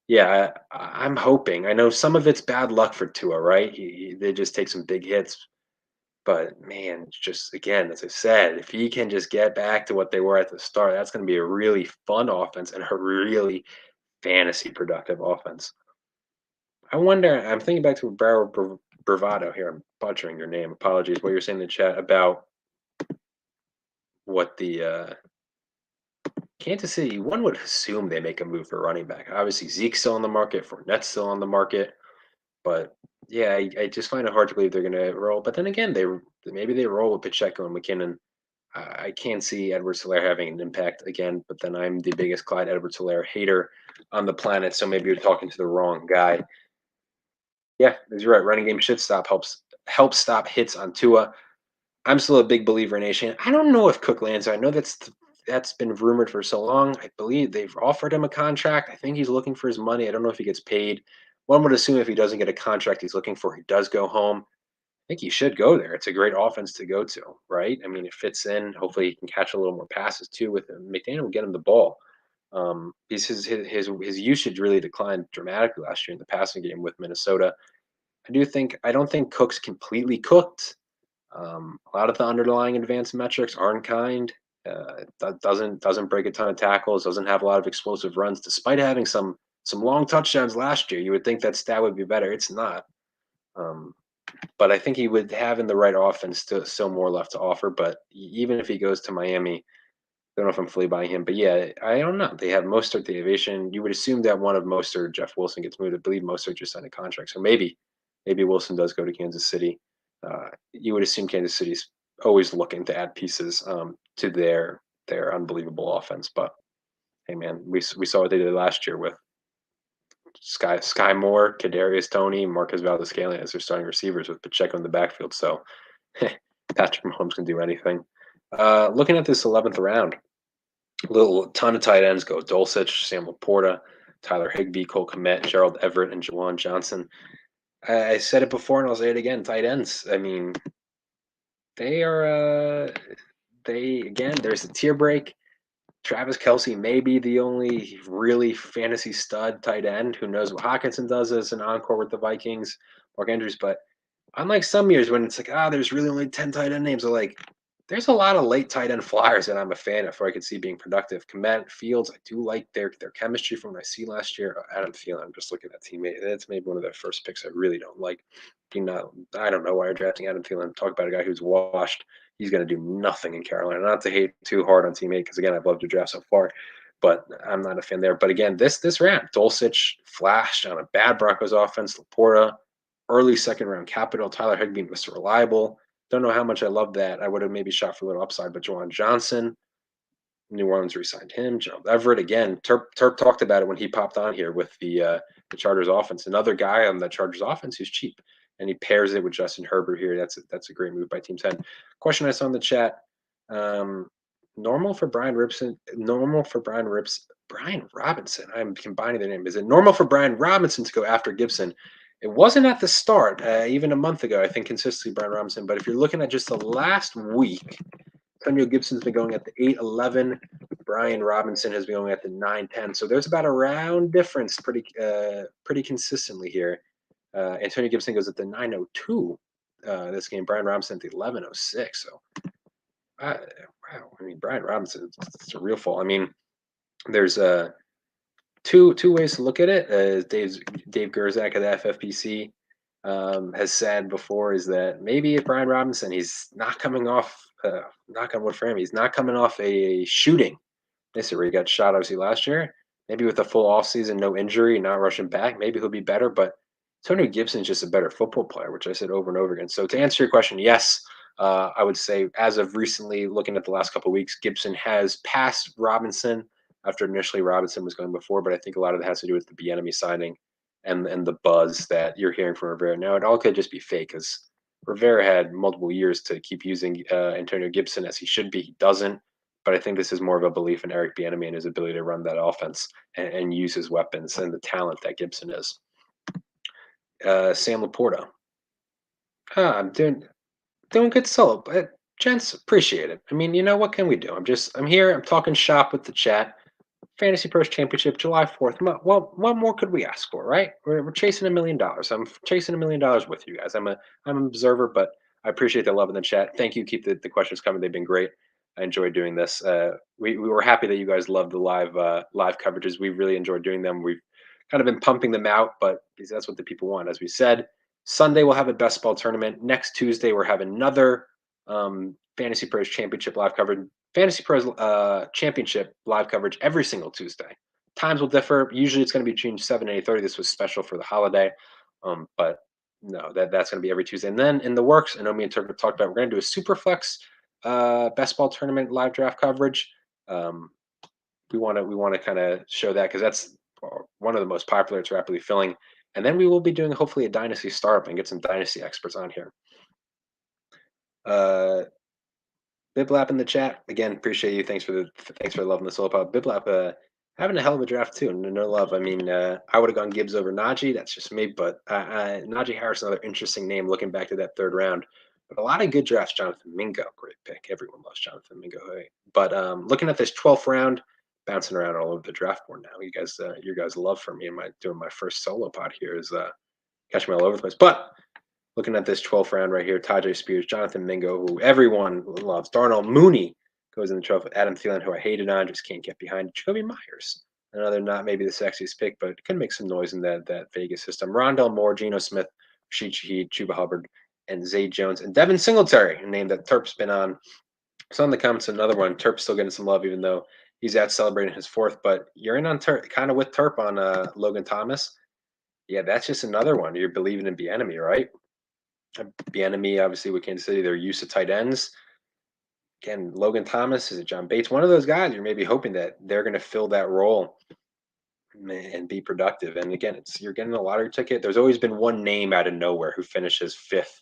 yeah, I'm hoping. I know some of it's bad luck for Tua, right? They just take some big hits, but man, just again, as I said, if he can just get back to what they were at the start, that's going to be a really fun offense and a really fantasy productive offense. I wonder. I'm thinking back to Bravado here. I'm butchering your name. Apologies. What you're saying in the chat about what the Kansas City. One would assume they make a move for running back. Obviously, Zeke's still on the market. Fournette's still on the market. But yeah, I just find it hard to believe they're going to roll. But then again, maybe they roll with Pacheco and McKinnon. I can't see Edwards-Helaire having an impact again, but then I'm the biggest Clyde Edwards-Helaire hater on the planet, so maybe you're talking to the wrong guy. Yeah, you're right. Running game should help stop hits on Tua. I'm still a big believer in Nation. I don't know if Cook lands. I know that's been rumored for so long. I believe they've offered him a contract. I think he's looking for his money. I don't know if he gets paid. One would assume if he doesn't get a contract he's looking for, he does go home. I think he should go there. It's a great offense to go to, right? I mean, it fits in. Hopefully, he can catch a little more passes too. With him, McDaniel will get him the ball. His usage really declined dramatically last year in the passing game with Minnesota. I don't think Cook's completely cooked. A lot of the underlying advanced metrics aren't kind. Doesn't break a ton of tackles. Doesn't have a lot of explosive runs, despite having some long touchdowns last year. You would think that stat would be better. It's not. Um, but I think he would have in the right offense still more left to offer. But even if he goes to Miami, I don't know if I'm fully buying him. But yeah, I don't know. They have Mostert, the Aviation. You would assume that one of Mostert, Jeff Wilson gets moved. I believe Mostert just signed a contract. So maybe Wilson does go to Kansas City. You would assume Kansas City's always looking to add pieces to their unbelievable offense. But hey, man, we saw what they did last year with Sky Moore, Kadarius Toney, Marcus Valdez-Scantling as their starting receivers with Pacheco in the backfield. So Patrick Mahomes can do anything. Looking at this 11th round, a ton of tight ends go: Dulcich, Sam Laporta, Tyler Higbee, Cole Kmet, Gerald Everett, and Jawan Johnson. I said it before and I'll say it again. Tight ends. I mean, they are. There's a tier break. Travis Kelce may be the only really fantasy stud tight end. Who knows what Hawkinson does as an encore with the Vikings, Mark Andrews. But unlike some years when it's like, there's really only 10 tight end names, there's a lot of late tight end flyers that I'm a fan of, where I could see being productive. Komet, Fields, I do like their chemistry from what I see last year. Adam Thielen, I'm just looking at teammate. That's maybe one of their first picks I really don't like. I don't know why you're drafting Adam Thielen. Talk about a guy who's washed. He's going to do nothing in Carolina. Not to hate too hard on teammate, because again, I've loved your draft so far, but I'm not a fan there. But again, this round, Dulcich flashed on a bad Broncos offense. Laporta, early second round capital. Tyler Higbee, Mr. Reliable. Don't know how much I love that. I would have maybe shot for a little upside, but Jawan Johnson, New Orleans re-signed him. Gerald Everett again. Terp talked about it when he popped on here with the Chargers offense. Another guy on the Chargers offense who's cheap, and he pairs it with Justin Herbert here. That's a great move by Team 10. Question I saw in the chat: normal for Brian Robinson? Brian Robinson. I'm combining their name. Is it normal for Brian Robinson to go after Gibson? It wasn't at the start, even a month ago. I think consistently Brian Robinson. But if you're looking at just the last week, Antonio Gibson's been going at the 8-11. Brian Robinson has been going at the 9-10. So there's about a round difference pretty consistently here. Antonio Gibson goes at the 9:02 this game. Brian Robinson at the 11:06. So wow. I mean, Brian Robinson, it's a real fall. I mean, there's two ways to look at it. As Dave Gerzak of the FFPC has said before, is that maybe if Brian Robinson, he's not coming off, knock on wood for him, he's not coming off a shooting this year where he got shot obviously last year. Maybe with a full offseason, no injury, not rushing back, maybe he'll be better. But Antonio Gibson's just a better football player, which I said over and over again. So to answer your question, yes, I would say as of recently, looking at the last couple of weeks, Gibson has passed Robinson after initially Robinson was going before. But I think a lot of that has to do with the Bieniemy signing and the buzz that you're hearing from Rivera. Now, it all could just be fake, because Rivera had multiple years to keep using Antonio Gibson as he should be. He doesn't. But I think this is more of a belief in Eric Bieniemy and his ability to run that offense and use his weapons and the talent that Gibson is. Sam Laporta. I'm doing good solo, but gents, appreciate it. I mean, what can we do? I'm here. I'm talking shop with the chat. FantasyPros Championship, July 4th. Well, what more could we ask for, right? We're chasing $1 million. I'm chasing $1 million with you guys. I'm an observer, but I appreciate the love in the chat. Thank you. Keep the questions coming. They've been great. I enjoyed doing this. We were happy that you guys loved the live coverages. We really enjoyed doing them. We've kind of been pumping them out, but that's what the people want. As we said, Sunday we'll have a best ball tournament. Next Tuesday we're having another Fantasy Pros Championship live coverage. Fantasy Pros Championship live coverage every single Tuesday. Times will differ. Usually it's going to be between 7 and 8:30. This was special for the holiday, but no, that's going to be every Tuesday. And then in the works, I know me and Terp talked about, we're going to do a Superflex best ball tournament live draft coverage. We want to kind of show that, because that's one of the most popular. It's rapidly filling. And then we will be doing hopefully a dynasty startup and get some dynasty experts on here. Biblap in the chat again. Appreciate you. Thanks for loving the solo pod. Biblap having a hell of a draft too. No love. I mean, I would have gone Gibbs over Najee. That's just me. But Najee Harris, another interesting name looking back to that third round. But a lot of good drafts. Jonathan Mingo, great pick. Everyone loves Jonathan Mingo. Hey. But looking at this 12th round, bouncing around all over the draft board now. You guys love for me. Doing my first solo pod here is catching me all over the place. But Looking at this 12th round right here, Tajay Spears, Jonathan Mingo, who everyone loves, Darnell Mooney goes in the 12th, Adam Thielen, who I hated on, just can't get behind, Jacoby Myers. Another not maybe the sexiest pick, but could make some noise in that Vegas system. Rondell Moore, Geno Smith, Rashid Shaheed, Chuba Hubbard, and Zay Jones, and Devin Singletary, a name that Terp's been on. So in the comments, another one. Terp's still getting some love, even though he's out celebrating his 4th. But you're in on Terp, kind of with Terp on Logan Thomas. Yeah, that's just another one. You're believing in Bieniemy, right? Bieniemy, obviously, with Kansas City, they're used to tight ends. Again, Logan Thomas, is it John Bates? One of those guys, you're maybe hoping that they're going to fill that role and be productive. And again, you're getting a lottery ticket. There's always been one name out of nowhere who finishes 5th,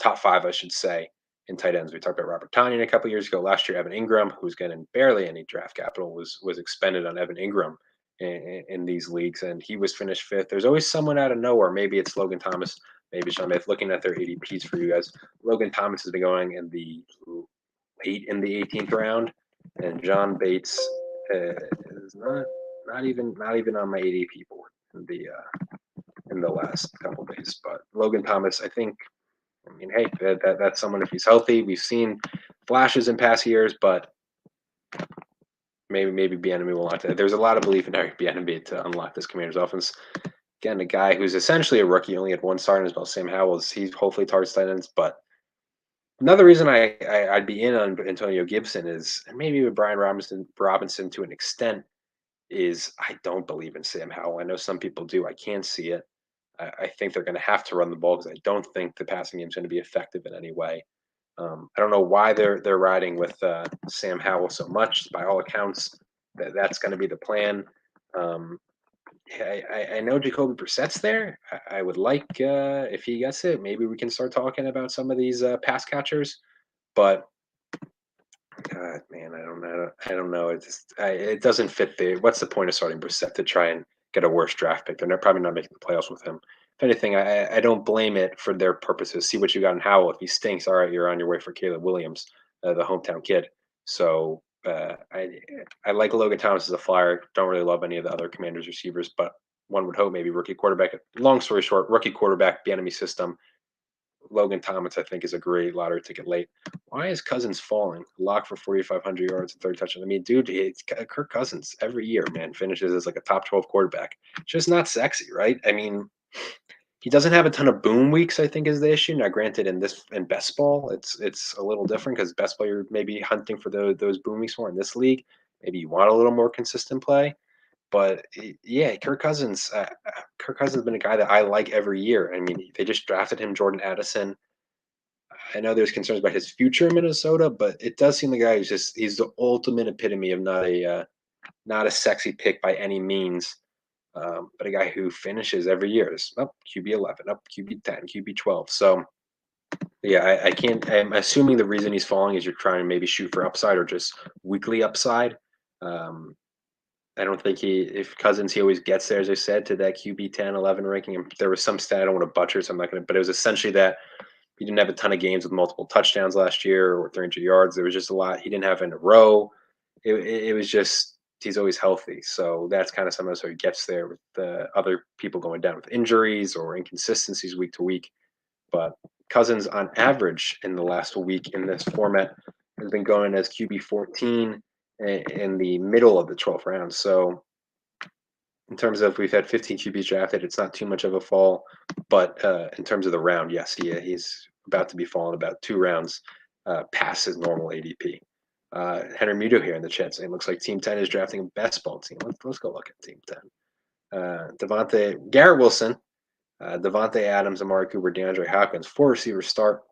top 5, I should say, in tight ends. We talked about Robert Tonyan a couple years ago. Last year, Evan Ingram, who's getting barely any draft capital, was expended on Evan Ingram in these leagues, and he was finished 5th. There's always someone out of nowhere. Maybe it's Logan Thomas, maybe Sean Bates. Looking at their ADPs for you guys, Logan Thomas has been going in the late in the 18th round, and John Bates is not even on my ADP board in the last couple of days. But Logan Thomas, I think, I mean, hey, that's someone, if he's healthy. We've seen flashes in past years, but maybe Bieniemy will unlock that. There's a lot of belief in Eric Bieniemy to unlock this Commanders offense. Again, a guy who's essentially a rookie, only had 1 start as well. Sam Howell, he's hopefully targets tight ends. But another reason I'd be in on Antonio Gibson is, and maybe with Brian Robinson to an extent, is I don't believe in Sam Howell. I know some people do. I can't see it. I think they're going to have to run the ball because I don't think the passing game is going to be effective in any way. I don't know why they're riding with Sam Howell so much. By all accounts, that's going to be the plan. I know Jacoby Brissett's there. I would like if he gets it, maybe we can start talking about some of these pass catchers. But God, man, I don't know. It doesn't fit the. What's the point of starting Brissett to try and get a worse draft pick? They're probably not making the playoffs with him. If anything, I don't blame it for their purposes. See what you got in Howell. If he stinks, all right, you're on your way for Caleb Williams, the hometown kid. So I like Logan Thomas as a flyer. Don't really love any of the other Commanders receivers, but one would hope maybe rookie quarterback. Long story short, rookie quarterback, the enemy system. Logan Thomas, I think, is a great lottery ticket late. Why is Cousins falling? Lock for 4,500 yards and 30 touchdowns. I mean, dude, it's Kirk Cousins every year, man, finishes as like a top 12 quarterback. Just not sexy, right? I mean, he doesn't have a ton of boom weeks, I think, is the issue. Now, granted, in best ball, it's a little different because best ball, you're maybe hunting for those boom weeks more. In this league, maybe you want a little more consistent play. But yeah, Kirk Cousins has been a guy that I like every year. I mean, they just drafted him, Jordan Addison. I know there's concerns about his future in Minnesota, but it does seem the guy he's the ultimate epitome of not a sexy pick by any means, but a guy who finishes every year. Up QB 11, up QB 10, QB 12. So yeah, I can't. I'm assuming the reason he's falling is you're trying to maybe shoot for upside or just weekly upside. I don't think if Cousins, he always gets there, as I said, to that QB 10, 11 ranking. And there was some stat, I don't want to butcher, so I'm not going to, but it was essentially that he didn't have a ton of games with multiple touchdowns last year or 300 yards. There was just a lot. He didn't have in a row. It was just, he's always healthy. So that's kind of sometimes how he gets there with the other people going down with injuries or inconsistencies week to week. But Cousins, on average, in the last week in this format, has been going as QB 14 in the middle of the 12th round. So in terms of we've had 15 QBs drafted, it's not too much of a fall. But in terms of the round, yes, he's about to be falling about 2 rounds past his normal ADP. Henry Muto here in the chat saying looks like Team 10 is drafting a best ball team. Let's go look at Team 10. Garrett Wilson, Devontae Adams, Amari Cooper, DeAndre Hopkins, 4 receivers start.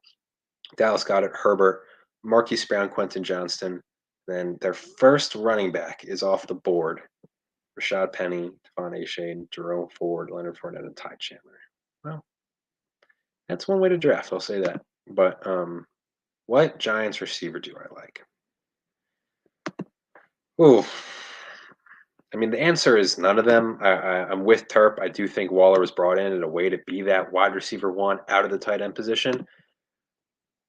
Dallas Goedert, Herbert, Marquise Brown, Quentin Johnston. Then their first running back is off the board. Rashad Penny, Devon Achane, Jerome Ford, Leonard Fournette, and Ty Chandler. Well, that's one way to draft, I'll say that. But what Giants receiver do I like? Ooh. I mean, the answer is none of them. I'm with Terp. I do think Waller was brought in a way to be that wide receiver 1 out of the tight end position.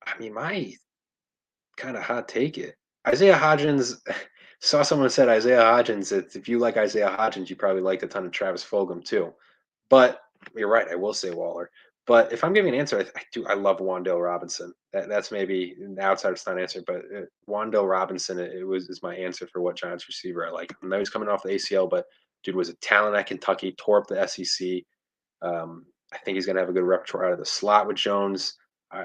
I mean, my kind of hot take it. Isaiah Hodgins, saw someone said Isaiah Hodgins. If you like Isaiah Hodgins, you probably liked a ton of Travis Fulgham too. But you're right. I will say Waller. But if I'm giving an answer, I love Wan'Dale Robinson. That's maybe an outside stunt answer, but Wan'Dale Robinson is my answer for what Giants receiver I like. I know he's coming off the ACL, but dude was a talent at Kentucky, tore up the SEC. I think he's going to have a good repertoire out of the slot with Jones.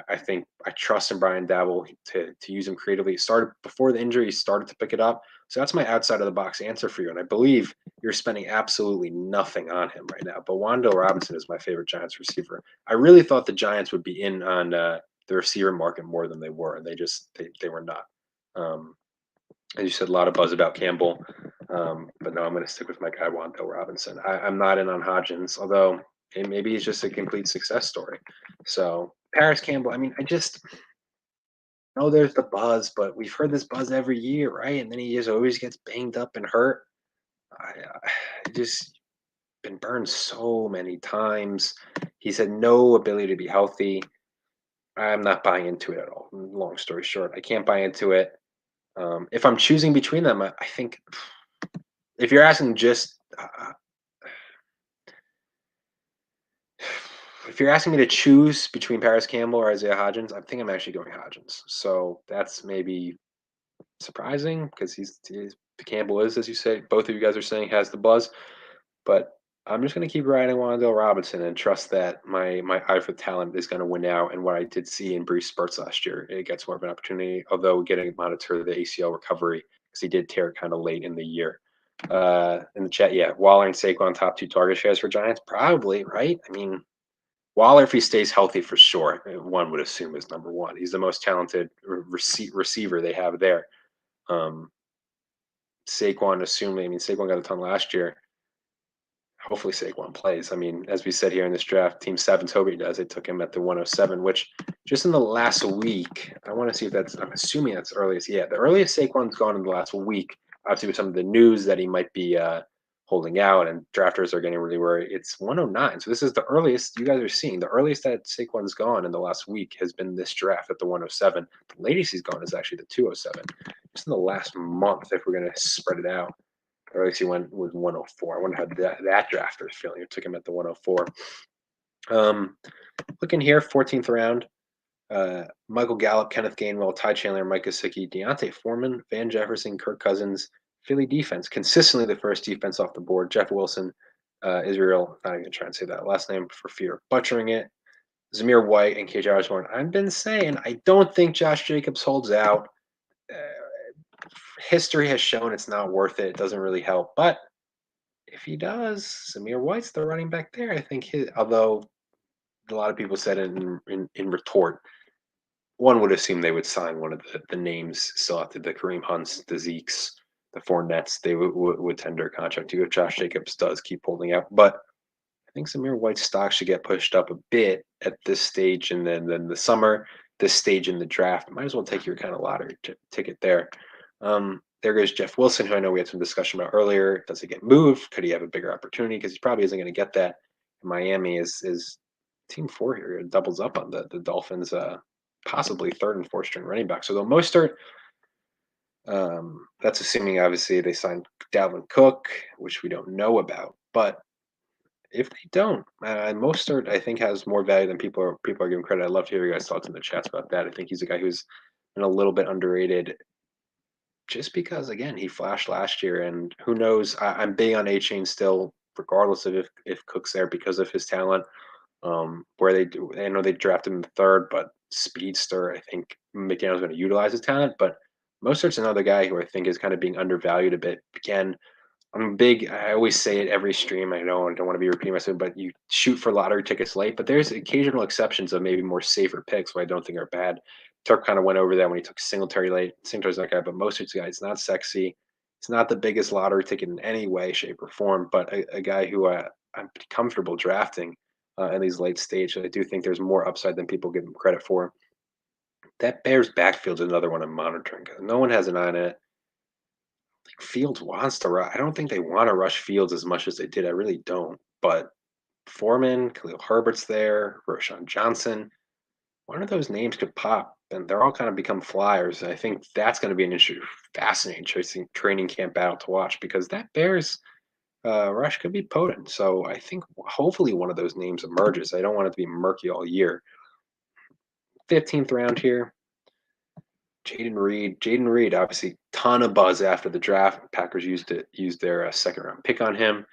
I think I trust in Brian Dabble to use him creatively. He started before the injury, he started to pick it up. So that's my outside of the box answer for you. And I believe you're spending absolutely nothing on him right now. But Wan'Dale Robinson is my favorite Giants receiver. I really thought the Giants would be in on the receiver market more than they were, and they were not. As you said, a lot of buzz about Campbell, but no, I'm going to stick with my guy Wan'Dale Robinson. I'm not in on Hodgins, although maybe he's just a complete success story. So Paris Campbell, I mean, I just know there's the buzz, but we've heard this buzz every year, right? And then he just always gets banged up and hurt. I just been burned so many times. He's had no ability to be healthy. I'm not buying into it at all. Long story short, I can't buy into it. If I'm choosing between them, I think if you're asking just if you're asking me to choose between Paris Campbell or Isaiah Hodgins, I think I'm actually going Hodgins. So that's maybe surprising because Campbell is, as you say, both of you guys are saying has the buzz. But I'm just going to keep riding Wan'Dale Robinson and trust that my eye for talent is going to win out. And what I did see in brief spurts last year, it gets more of an opportunity, although getting monitor the ACL recovery because he did tear it kind of late in the year. In the chat, yeah, Waller and Saquon top 2 target shares for Giants, probably, right? I mean, Waller, if he stays healthy, for sure, one would assume is number one. He's the most talented receiver they have there. Saquon, Saquon got a ton last year. Hopefully Saquon plays. I mean, as we said here in this draft, Team 7's hope he does. They took him at the 107, which just in the last week, I want to see if I'm assuming that's the earliest. Yeah, the earliest Saquon's gone in the last week, obviously with some of the news that he might be holding out and drafters are getting really worried. It's 109. So this is the earliest you guys are seeing. The earliest that Saquon's gone in the last week has been this draft at the 107. The latest he's gone is actually the 207. Just in the last month, if we're going to spread it out. Or at least he went with 104. I wonder how that drafter is feeling. It took him at the 104. Looking here, 14th round. Michael Gallup, Kenneth Gainwell, Ty Chandler, Mike Gesicki, Deontay Foreman, Van Jefferson, Kirk Cousins, Philly defense. Consistently the first defense off the board. Jeff Wilson, Israel, not even going to try and say that last name for fear of butchering it. Zamir White and KJ Osborne. I've been saying I don't think Josh Jacobs holds out. History has shown it's not worth it. It doesn't really help. But if he does, Zamir White's the running back there. I think although a lot of people said in retort, one would assume they would sign one of the names still after the Kareem Hunts, the Zekes, the Fournettes. They would tender a contract to if Josh Jacobs does keep holding out. But I think Zamir White's stock should get pushed up a bit at this stage, and then the summer, this stage in the draft. Might as well take your kind of lottery ticket there. There goes Jeff Wilson, who I know we had some discussion about earlier. Does he get moved? Could he have a bigger opportunity? Because he probably isn't going to get that. Miami is team 4 here. It doubles up on the Dolphins, possibly 3rd and 4th string running back. So the Mostert, that's assuming obviously they signed Dalvin Cook, which we don't know about. But if they don't, Mostert I think has more value than people are giving credit. I'd love to hear your guys' thoughts in the chats about that. I think he's a guy who's been a little bit underrated just because again he flashed last year, and who knows? I'm big on A-Chain still, regardless of if Cook's there because of his talent. Where I know they drafted him in the 3rd, but speedster. I think McDaniel's going to utilize his talent, but Mostert's another guy who I think is kind of being undervalued a bit. Again, I'm big. I always say it every stream. I know I don't want to be repeating myself, but you shoot for lottery tickets late. But there's occasional exceptions of maybe more safer picks, who I don't think are bad. Terp kind of went over that when he took Singletary late. Singletary's that guy, but Mostert's guy. It's not sexy. It's not the biggest lottery ticket in any way, shape, or form. But a guy who I'm comfortable drafting in these late stages. I do think there's more upside than people give him credit for. That Bears backfield is another one I'm monitoring because no one has an eye on it. Fields wants to rush. I don't think they want to rush Fields as much as they did. I really don't. But Foreman, Khalil Herbert's there, Roshan Johnson. One of those names could pop, and they're all kind of become flyers. And I think that's going to be an fascinating training camp battle to watch because that Bears rush could be potent. So I think hopefully one of those names emerges. I don't want it to be murky all year. 15th round here. Jaden Reed. Jaden Reed, obviously, ton of buzz after the draft. Packers used their second round pick on him.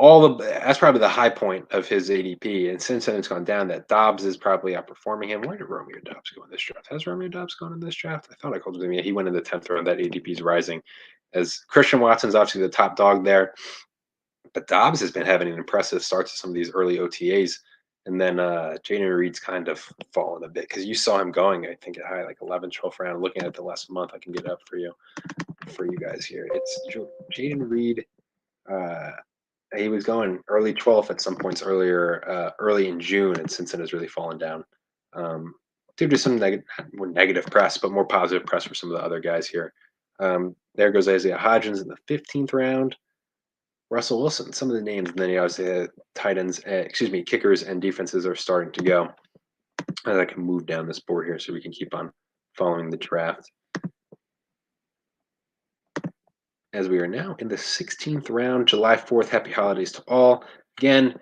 That's probably the high point of his ADP, and since then it's gone down. That Dobbs is probably outperforming him. Where did Romeo Dobbs go in this draft? Has Romeo Dobbs gone in this draft? I thought I called him. Yeah, he went in the 10th round. That ADP is rising, as Christian Watson's obviously the top dog there, but Dobbs has been having an impressive start to some of these early OTAs, and then Jaden Reed's kind of fallen a bit because you saw him going. I think at high like 11th, 12th round. Looking at the last month, I can get it up for you guys here. It's Jaden Reed. He was going early 12th at some points early in June, and since then has really fallen down due to some more negative press, but more positive press for some of the other guys here. There goes Isaiah Hodgins in the 15th round. Russell Wilson, some of the names, and then you obviously tight ends, kickers and defenses are starting to go. I can move down this board here so we can keep on following the draft. As we are now in the 16th round, July 4th. Happy holidays to all. Again,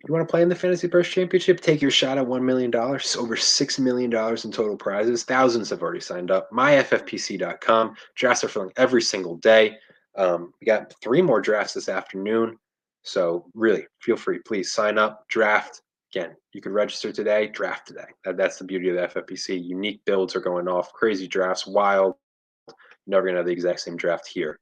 you want to play in the FantasyPros Championship? Take your shot at $1 million. Over $6 million in total prizes. Thousands have already signed up. MyFFPC.com. Drafts are filling every single day. We got 3 more drafts this afternoon. So really, feel free. Please sign up, draft. Again, you can register today, draft today. That's the beauty of the FFPC. Unique builds are going off. Crazy drafts, wild. Never going to have the exact same draft here.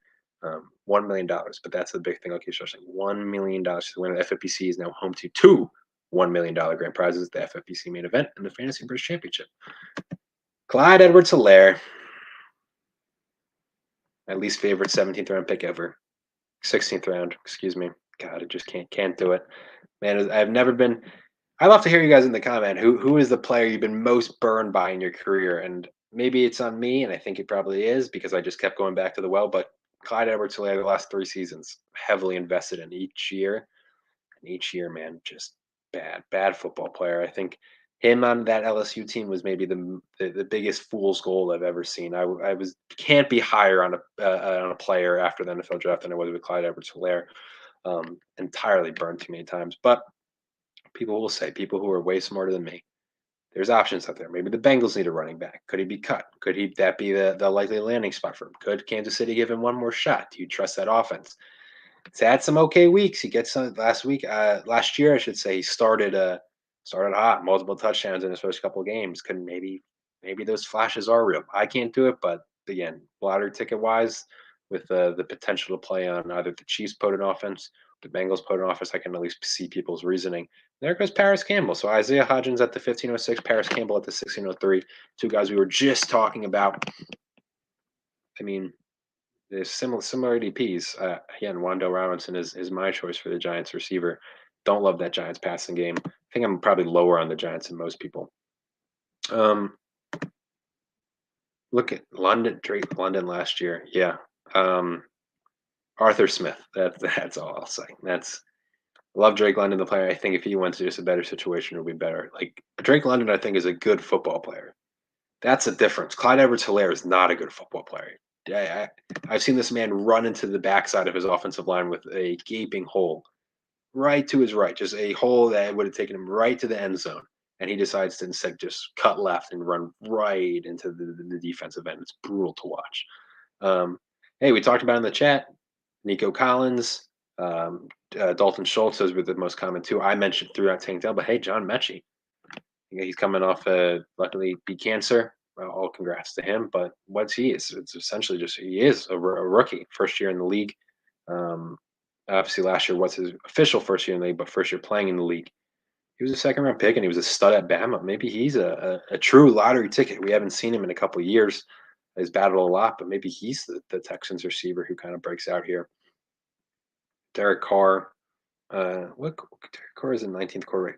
$1 million, but that's the big thing. Okay, so $1 million. The winner of the FFPC is now home to 2 $1 million grand prizes, the FFPC main event and the FantasyPros Championship. Clyde Edwards-Helaire, my least favorite 17th round pick ever. 16th round, excuse me. God, I just can't do it. Man, I've never been. I'd love to hear you guys in the comment. Who is the player you've been most burned by in your career? And maybe it's on me, and I think it probably is because I just kept going back to the well. But Clyde Edwards-Helaire, the last 3 seasons, heavily invested in each year. And each year, man, just bad football player. I think him on that LSU team was maybe the biggest fool's gold I've ever seen. I can't be higher on a player after the NFL draft than I was with Clyde Edwards-Helaire. Entirely burned too many times. But people will say, people who are way smarter than me, there's options out there. Maybe the Bengals need a running back. Could he be cut? Could that be the likely landing spot for him? Could Kansas City give him one more shot? Do you trust that offense? He's had some okay weeks. He gets some last year, I should say. He started hot, multiple touchdowns in his first couple of games. Could maybe those flashes are real. I can't do it, but again, lottery ticket wise, with the potential to play on either the Chiefs potent offense, the Bengals potent offense, I can at least see people's reasoning. There goes Paris Campbell. So Isaiah Hodgins at the 1506, Paris Campbell at the 1603. 2 guys we were just talking about. I mean, there's similar ADPs. Again, Wandale Robinson is my choice for the Giants receiver. Don't love that Giants passing game. I think I'm probably lower on the Giants than most people. Look at Drake London last year. Yeah. Arthur Smith. That's all I'll say. Love Drake London, the player. I think if he went to just a better situation, it would be better. Like Drake London, I think is a good football player. That's a difference. Clyde Edwards-Helaire is not a good football player. I've seen this man run into the backside of his offensive line with a gaping hole right to his right, just a hole that would have taken him right to the end zone. And he decides to instead just cut left and run right into the defensive end. It's brutal to watch. Hey, we talked about in the chat, Nico Collins, Dalton Schultz, those were the most common 2. I mentioned throughout Tank Dell, but hey, John Mechie. He's coming off luckily beat cancer. All congrats to him. But what's he? It's essentially just he is a rookie, first year in the league. Obviously, last year was his official first year in the league, but first year playing in the league. He was a second round pick, and he was a stud at Bama. Maybe he's a true lottery ticket. We haven't seen him in a couple of years. He's battled a lot, but maybe he's the Texans receiver who kind of breaks out here. Derek Carr. Derek Carr is in 19th core rate.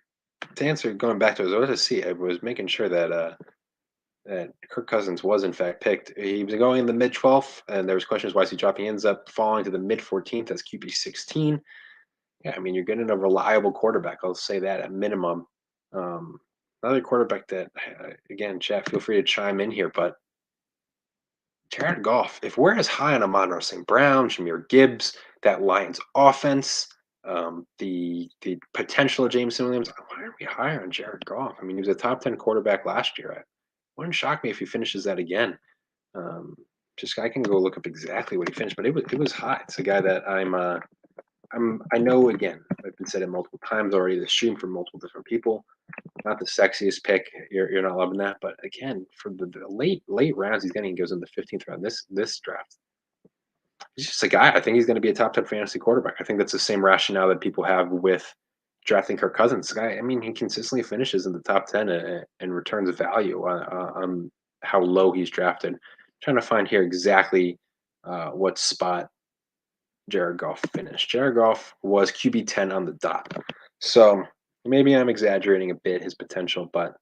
To answer, going back to his OSC, I was making sure that Kirk Cousins was in fact picked. He was going in the mid 12th, and there was questions why is he dropping. He ends up falling to the mid 14th as QB 16. Yeah, I mean you're getting a reliable quarterback. I'll say that at minimum. Another quarterback that, again, chat, feel free to chime in here, but Jared Goff. If we're as high on Amon-Ra St. Brown, Jahmyr Gibbs, that Lions offense, the potential of Jameson Williams. Why aren't we higher on Jared Goff? I mean, he was a top 10 quarterback last year. It wouldn't shock me if he finishes that again. Um, just I can go look up exactly what he finished, but it was high. It's a guy that I know. Again, I've been said it multiple times already. The stream from multiple different people. Not the sexiest pick. You're not loving that, but again, for the late rounds, he's getting. He goes in the 15th round. This draft. He's just a guy. I think he's going to be a top 10 fantasy quarterback. I think that's the same rationale that people have with drafting Kirk Cousins. Guy, I mean, he consistently finishes in the top 10 and returns value on how low he's drafted. Trying to find here exactly what spot Jared Goff finished. Jared Goff was QB 10 on the dot. So maybe I'm exaggerating a bit his potential, but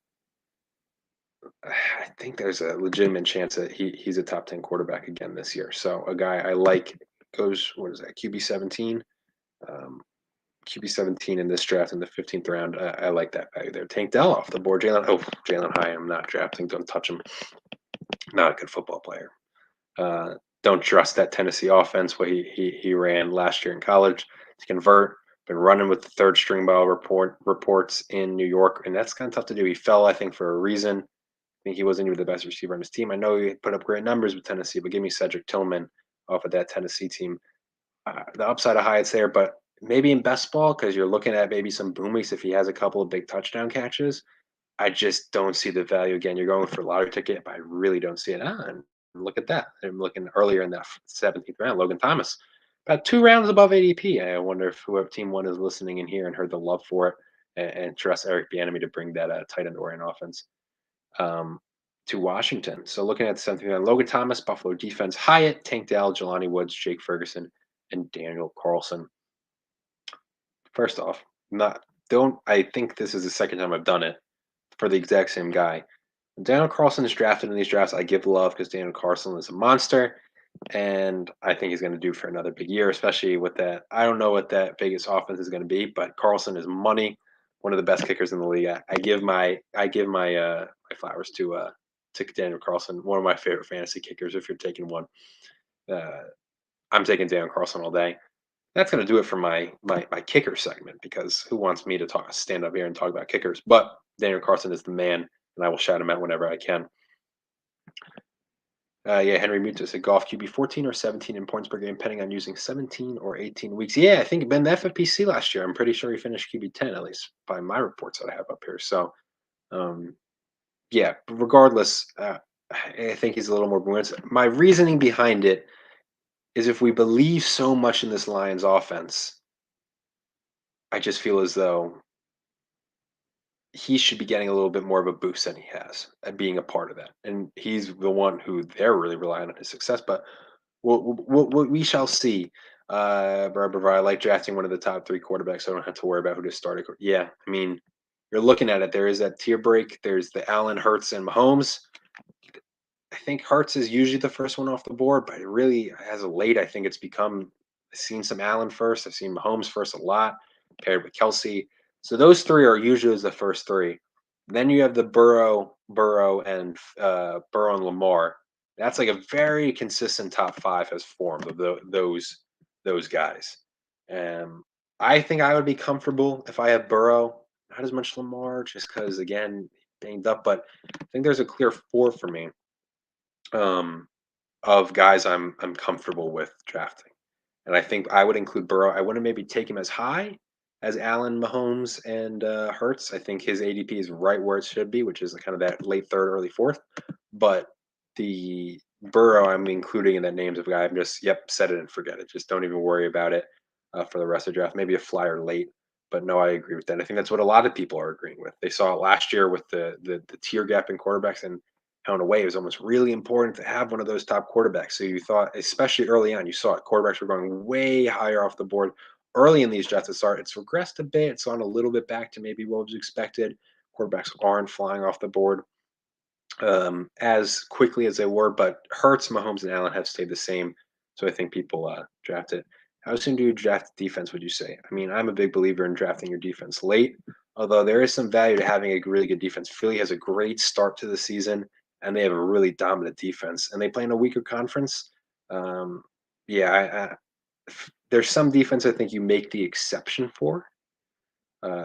I think there's a legitimate chance that he's a top 10 quarterback again this year. So a guy I like goes, what is that, QB 17? QB 17 in this draft in the 15th round. I like that value there. Tank Dell off the board. Jalen High, I'm not drafting. Don't touch him. Not a good football player. Don't trust that Tennessee offense where he ran last year in college to convert. Been running with the third string ball reports in New York, and that's kind of tough to do. He fell, I think, for a reason. I think he wasn't even the best receiver on his team. I know he put up great numbers with Tennessee, but give me Cedric Tillman off of that Tennessee team. The upside of Hyatt's there, but maybe in best ball because you're looking at maybe some boom weeks if he has a couple of big touchdown catches. I just don't see the value. Again, you're going for a lottery ticket, but I really don't see it. And look at that. I'm looking earlier in that 17th round, Logan Thomas, about 2 rounds above ADP. I wonder if whoever team one is listening in here and heard the love for it and trust Eric Bieniemy to bring that tight end oriented offense to Washington. So looking at the 17th round, Logan Thomas, Buffalo defense, Hyatt, Tank Dell, Jelani Woods, Jake Ferguson, and Daniel Carlson. First off, I think this is the second time I've done it for the exact same guy. Daniel Carlson is drafted in these drafts. I give love because Daniel Carlson is a monster, and I think he's going to do for another big year, especially with that. I don't know what that Vegas offense is going to be, but Carlson is money, one of the best kickers in the league. I give my flowers to Daniel Carlson, one of my favorite fantasy kickers. If you're taking one, I'm taking Daniel Carlson all day. That's going to do it for my kicker segment because who wants me to stand up here and talk about kickers? But Daniel Carlson is the man, and I will shout him out whenever I can. Henry Muta said Goff QB 14 or 17 in points per game, depending on using 17 or 18 weeks. Yeah, I think Ben the FFPC last year. I'm pretty sure he finished QB 10 at least by my reports that I have up here. So, regardless, I think he's a little more buoyant. My reasoning behind it is if we believe so much in this Lions offense, I just feel as though he should be getting a little bit more of a boost than he has at being a part of that. And he's the one who they're really relying on his success. But we shall see. I like drafting one of the top 3 quarterbacks, so I don't have to worry about who to start. Yeah, I mean, you're looking at it. There is that tier break. There's the Allen, Hurts, and Mahomes. I think Hurts is usually the first one off the board, but it really, as of late, I think it's become. I've seen some Allen first. I've seen Mahomes first a lot, paired with Kelsey. So those 3 are usually the first 3. Then you have the Burrow and Lamar. That's like a very consistent top 5 has formed of those guys. I think I would be comfortable if I have Burrow, not as much Lamar, just because again banged up. But I think there's a clear 4 for me of guys I'm comfortable with drafting. And I think I would include Burrow. I wouldn't maybe take him as high as Allen, Mahomes, and Hurts. I think his ADP is right where it should be, which is kind of that late 3rd, early 4th. But the Burrow I'm including in that names of guy, I'm just, set it and forget it. Just don't even worry about it for the rest of the draft. Maybe a flyer late. But no, I agree with that. I think that's what a lot of people are agreeing with. They saw it last year with the tier gap in quarterbacks, and how in a way it was almost really important to have one of those top quarterbacks. So you thought, especially early on, you saw it. Quarterbacks were going way higher off the board early in these drafts. It's regressed a bit. It's gone a little bit back to maybe what was expected. Quarterbacks aren't flying off the board as quickly as they were, but Hurts, Mahomes, and Allen have stayed the same. So I think people draft it. How soon do you draft defense, would you say? I mean, I'm a big believer in drafting your defense late, although there is some value to having a really good defense. Philly has a great start to the season, and they have a really dominant defense, and they play in a weaker conference. They're there's some defense I think you make the exception for.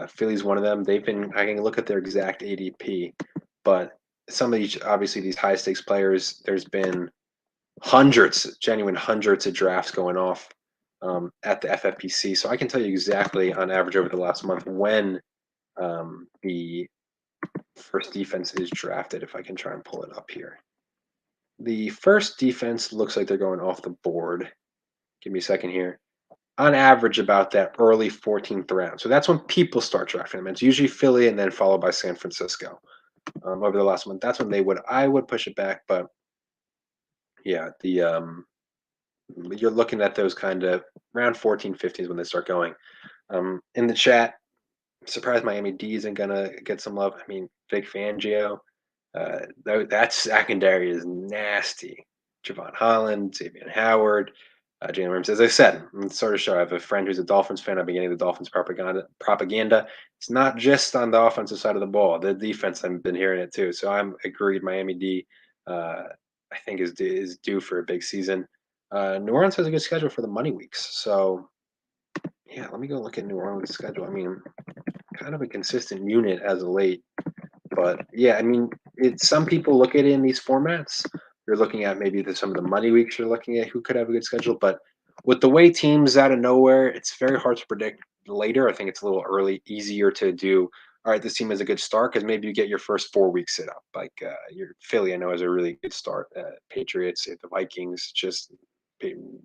Philly's one of them. I can look at their exact ADP, but some of these, obviously, these high stakes players, there's been genuine hundreds of drafts going off at the FFPC. So I can tell you exactly on average over the last month when the first defense is drafted, if I can try and pull it up here. The first defense looks like they're going off the board. Give me a second here. On average, about that early 14th round. So that's when people start drafting them. It's usually Philly and then followed by San Francisco. Over the last month, that's when I would push it back. But yeah, you're looking at those kind of around 14, 15 is when they start going. In the chat, surprised Miami D isn't gonna get some love. I mean, Vic Fangio, that secondary is nasty. Javon Holland, Xavier Howard, Jalen Ramsey. As I said, it's sort of show. I have a friend who's a Dolphins fan. I've been getting the Dolphins propaganda. It's not just on the offensive side of the ball. The defense, I've been hearing it too. So I'm agreed. Miami D, I think, is due for a big season. New Orleans has a good schedule for the money weeks. So yeah, let me go look at New Orleans' schedule. I mean, kind of a consistent unit as of late. But yeah, I mean, some people look at it in these formats. You're looking at maybe some of the money weeks. You're looking at who could have a good schedule. But with the way teams out of nowhere, it's very hard to predict later. I think it's a little early, easier to do. All right, this team has a good start because maybe you get your first 4 weeks set up. Like your Philly, I know, has a really good start. Patriots, the Vikings, just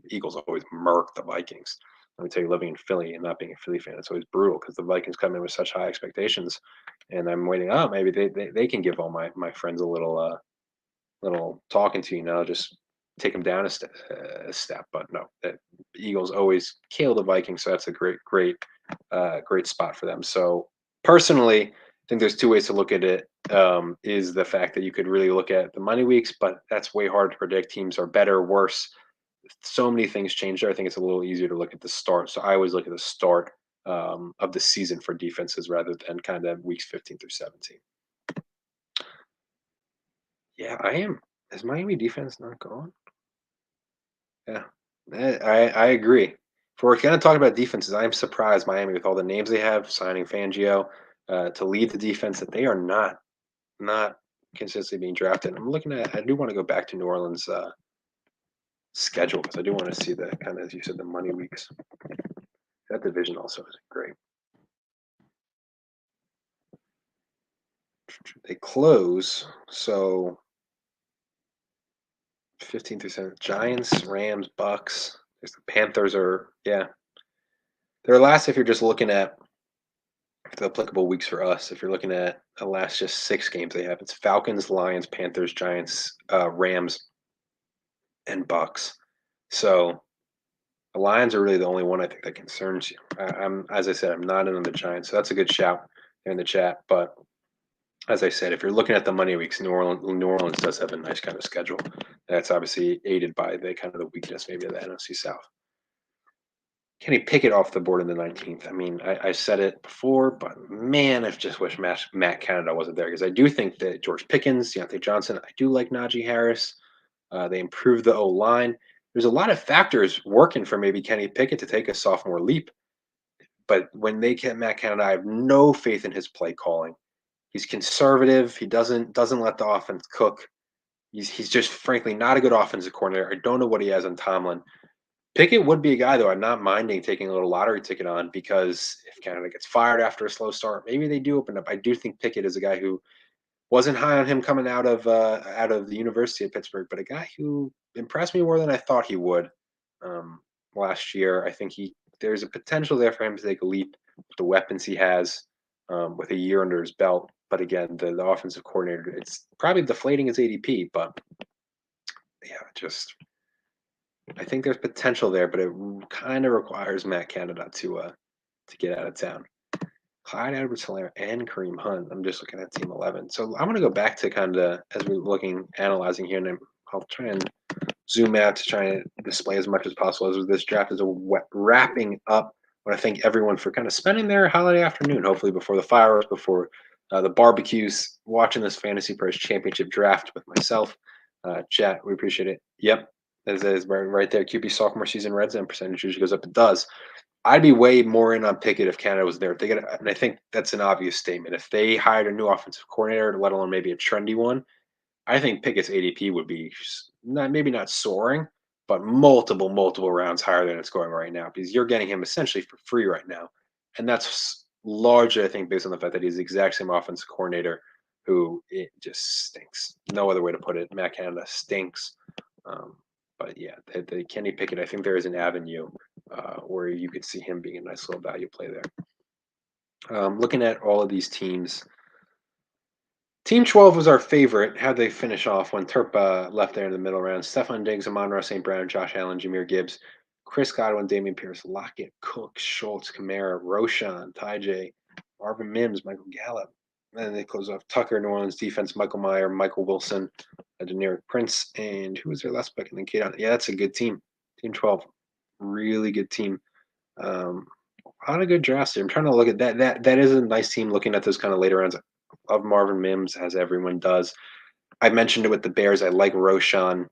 Eagles always murk the Vikings. Let me tell you, living in Philly and not being a Philly fan, it's always brutal because the Vikings come in with such high expectations, and I'm waiting. Oh, maybe they can give all my friends a little talking to, just take them down a step. But no, the Eagles always kill the Vikings, so that's a great spot for them. So personally, I think there's two ways to look at it. Is the fact that you could really look at the money weeks, but that's way hard to predict. Teams are better, worse. So many things change there. I think it's a little easier to look at the start. So I always look at the start of the season for defenses rather than kind of weeks 15 through 17. Yeah, I am. Is Miami defense not gone? Yeah, I agree. If we're going to talk about defenses, I am surprised Miami, with all the names they have, signing Fangio to lead the defense, that they are not consistently being drafted. I'm looking at. I do want to go back to New Orleans' schedule because I do want to see the kind of, as you said, the money weeks. That division also is great. They close, so 15 through 7. Giants, Rams, Bucks. There's the Panthers they're last if you're just looking at the applicable weeks for us. If you're looking at the last just 6 games they have, it's Falcons, Lions, Panthers, Giants, Rams, and Bucks. So the Lions are really the only one I think that concerns you. As I said, I'm not in on the Giants, so that's a good shout there in the chat. But as I said, if you're looking at the money weeks, New Orleans does have a nice kind of schedule. That's obviously aided by the kind of the weakness maybe of the NFC South. Kenny Pickett off the board in the 19th. I mean, I said it before, but man, I just wish Matt Canada wasn't there, because I do think that George Pickens, Deontay Johnson, I do like Najee Harris. They improved the O-line. There's a lot of factors working for maybe Kenny Pickett to take a sophomore leap. But when they get Matt Canada, I have no faith in his play calling. He's conservative. He doesn't let the offense cook. He's just frankly not a good offensive coordinator. I don't know what he has on Tomlin. Pickett would be a guy, though, I'm not minding taking a little lottery ticket on, because if Canada gets fired after a slow start, maybe they do open up. I do think Pickett is a guy who wasn't high on him coming out of the University of Pittsburgh, but a guy who impressed me more than I thought he would last year. I think there's a potential there for him to take a leap with the weapons he has with a year under his belt. But again, the offensive coordinator, it's probably deflating his ADP, but yeah, I think there's potential there, but it kind of requires Matt Canada to get out of town. Clyde Edwards-Helaire and Kareem Hunt. I'm just looking at Team 11. So I'm going to go back to kind of, as we're analyzing here, and I'll try and zoom out to try and display as much as possible as this draft is wrapping up. What I thank everyone for kind of spending their holiday afternoon, hopefully before the fireworks, before the barbecues, watching this Fantasy Pros Championship draft with myself. Chat, we appreciate it. Yep. As is right there. QB sophomore season red zone percentage usually goes up. It does. I'd be way more in on Pickett if Canada was there. If they get, and I think that's an obvious statement. If they hired a new offensive coordinator, let alone maybe a trendy one, I think Pickett's ADP would be not maybe not soaring, but multiple rounds higher than it's going right now because you're getting him essentially for free right now, and that's largely I think based on the fact that he's the exact same offensive coordinator who it just stinks. No other way to put it. Matt Canada stinks. Um, but yeah, the Kenny Pickett, I think there is an avenue where you could see him being a nice little value play there. Looking at all of these teams, Team 12 was our favorite. How'd they finish off when Terp left there in the middle round? Stephon Diggs, Amon-Ra St. Brown, Josh Allen, Jameer Gibbs, Chris Godwin, Damian Pierce, Lockett, Cook, Schultz, Kamara, Roshan, Ty J, Marvin Mims, Michael Gallup. And then they close off Tucker, New Orleans defense, Michael Meyer, Michael Wilson, Deneric Prince, and who was their last pick? And then Kate. Yeah, that's a good team. Team 12. Really good team. A lot of good drafts here. I'm trying to look at that. That is a nice team looking at those kind of later rounds of Marvin Mims, as everyone does. I mentioned it with the Bears. I like Roshan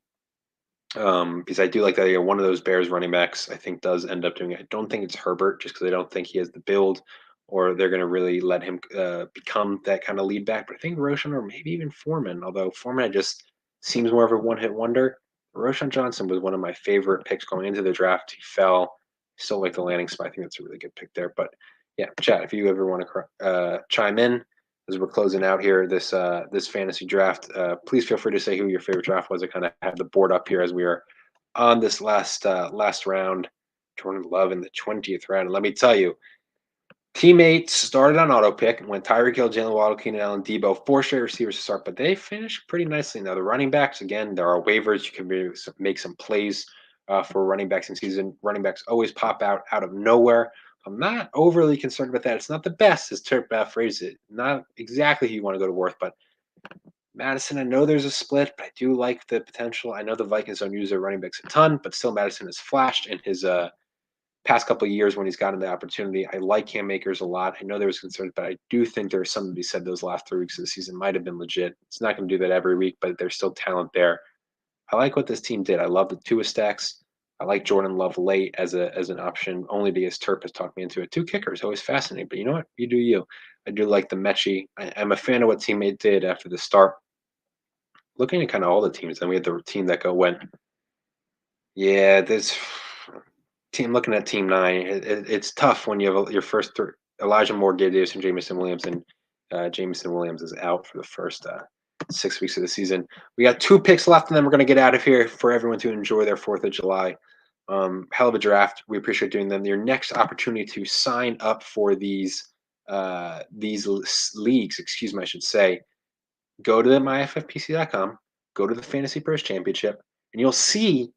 because I do like that one of those Bears running backs I think does end up doing it. I don't think it's Herbert just because I don't think he has the build or they're going to really let him become that kind of lead back. But I think Roshan or maybe even Foreman, although Foreman just seems more of a one-hit wonder. Roshan Johnson was one of my favorite picks going into the draft. He fell. Still like the landing spot. I think that's a really good pick there. But yeah, chat, if you ever want to chime in as we're closing out here this fantasy draft, please feel free to say who your favorite draft was. I kind of have the board up here as we are on this last round. Jordan Love in the 20th round. And let me tell you, teammates started on auto pick and went Tyreek Hill, Jalen Waddle, Keenan Allen, Debo, 4 straight receivers to start, but they finished pretty nicely. Now the running backs, again, there are waivers. You can make some plays for running backs in season. Running backs always pop out of nowhere. I'm not overly concerned about that. It's not the best, as Terp phrased it. Not exactly who you want to go to Worth, but Madison, I know there's a split, but I do like the potential. I know the Vikings don't use their running backs a ton, but still Madison has flashed in his past couple of years when he's gotten the opportunity. I like Cam Akers a lot. I know there was concerns, but I do think there's something to be said those last 3 weeks of the season might have been legit. It's not going to do that every week, but there's still talent there. I like what this team did. I love the Tua stacks. I like Jordan Love late as an option, only because Terp has talked me into it. 2 kickers, always fascinating. But you know what? You do you. I do like the Mechie. I'm a fan of what teammate did after the start. Looking at kind of all the teams, then we had the team that went. Yeah, this team. Looking at Team 9, it's tough when you have your first 3. Elijah Moore, Gabe Davis, and Jameson Williams, and Jameson Williams is out for the first 6 weeks of the season. We got 2 picks left, and then we're going to get out of here for everyone to enjoy their 4th of July. Hell of a draft. We appreciate doing them. Your next opportunity to sign up for these leagues, excuse me, I should say, go to myffpc.com, go to the FantasyPros Championship, and you'll see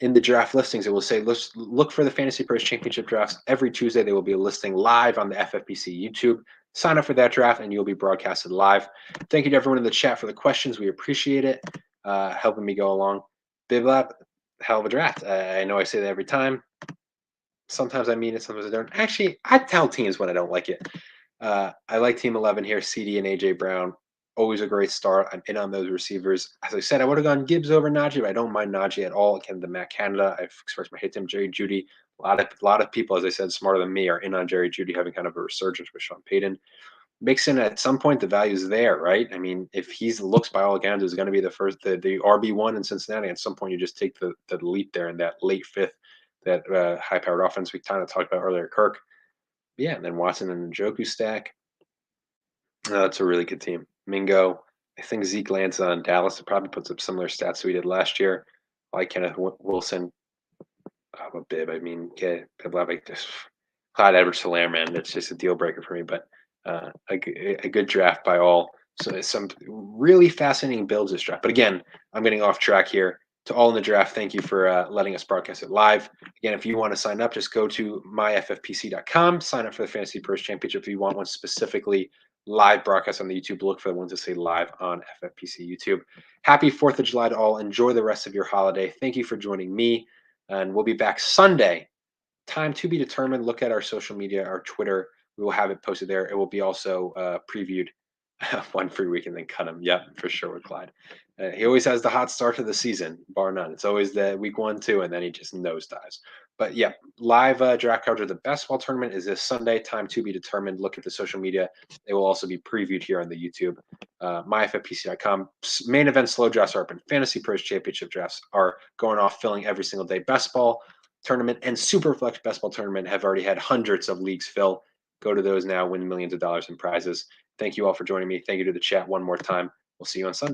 in the draft listings, it will say, look for the FantasyPros Championship drafts. Every Tuesday, they will be listing live on the FFPC YouTube. Sign up for that draft, and you'll be broadcasted live. Thank you to everyone in the chat for the questions. We appreciate it, helping me go along. Biblab, hell of a draft. I know I say that every time. Sometimes I mean it, sometimes I don't. Actually, I tell teams when I don't like it. I like Team 11 here, CD and A.J. Brown. Always a great start. I'm in on those receivers. As I said, I would have gone Gibbs over Najee, but I don't mind Najee at all. Again, the Matt Canada, I've expressed my hate to him. Jerry Jeudy, a lot of people, as I said, smarter than me, are in on Jerry Jeudy having kind of a resurgence with Sean Payton. Mixon, at some point, the value is there, right? I mean, if he looks by all accounts is going to be the RB1 in Cincinnati, at some point you just take the leap there in that late 5th, that high-powered offense we kind of talked about earlier, Kirk. Yeah, and then Watson and Njoku stack. That's a really good team. Mingo, I think Zeke lands on Dallas. It probably puts up similar stats to we did last year. I like Kenneth Wilson. I'm a bib. I mean, like this. Clyde Edwards-Helaire, man, that's just a deal breaker for me. But a good draft by all. So some really fascinating builds this draft. But again, I'm getting off track here. To all in the draft, thank you for letting us broadcast it live. Again, if you want to sign up, just go to myffpc.com. Sign up for the FantasyPros Championship if you want one specifically live broadcast on the YouTube. Look for the ones that say live on FFPC YouTube. Happy 4th of July to all. Enjoy the rest of your holiday. Thank you for joining me. And we'll be back Sunday. Time to be determined. Look at our social media, our Twitter. We will have it posted there. It will be also previewed One free week and then cut him. Yep, for sure with Clyde. He always has the hot start to the season, bar none. It's always the week 1, 2, and then he just nosedives. But yeah, live draft coverage of the best ball tournament is this Sunday. Time to be determined. Look at the social media. They will also be previewed here on the YouTube. MyFFPC.com. Main event slow drafts are open. Fantasy Pros Championship drafts are going off, filling every single day. Best ball tournament and Superflex best ball tournament have already had hundreds of leagues fill. Go to those now, win millions of dollars in prizes. Thank you all for joining me. Thank you to the chat one more time. We'll see you on Sunday.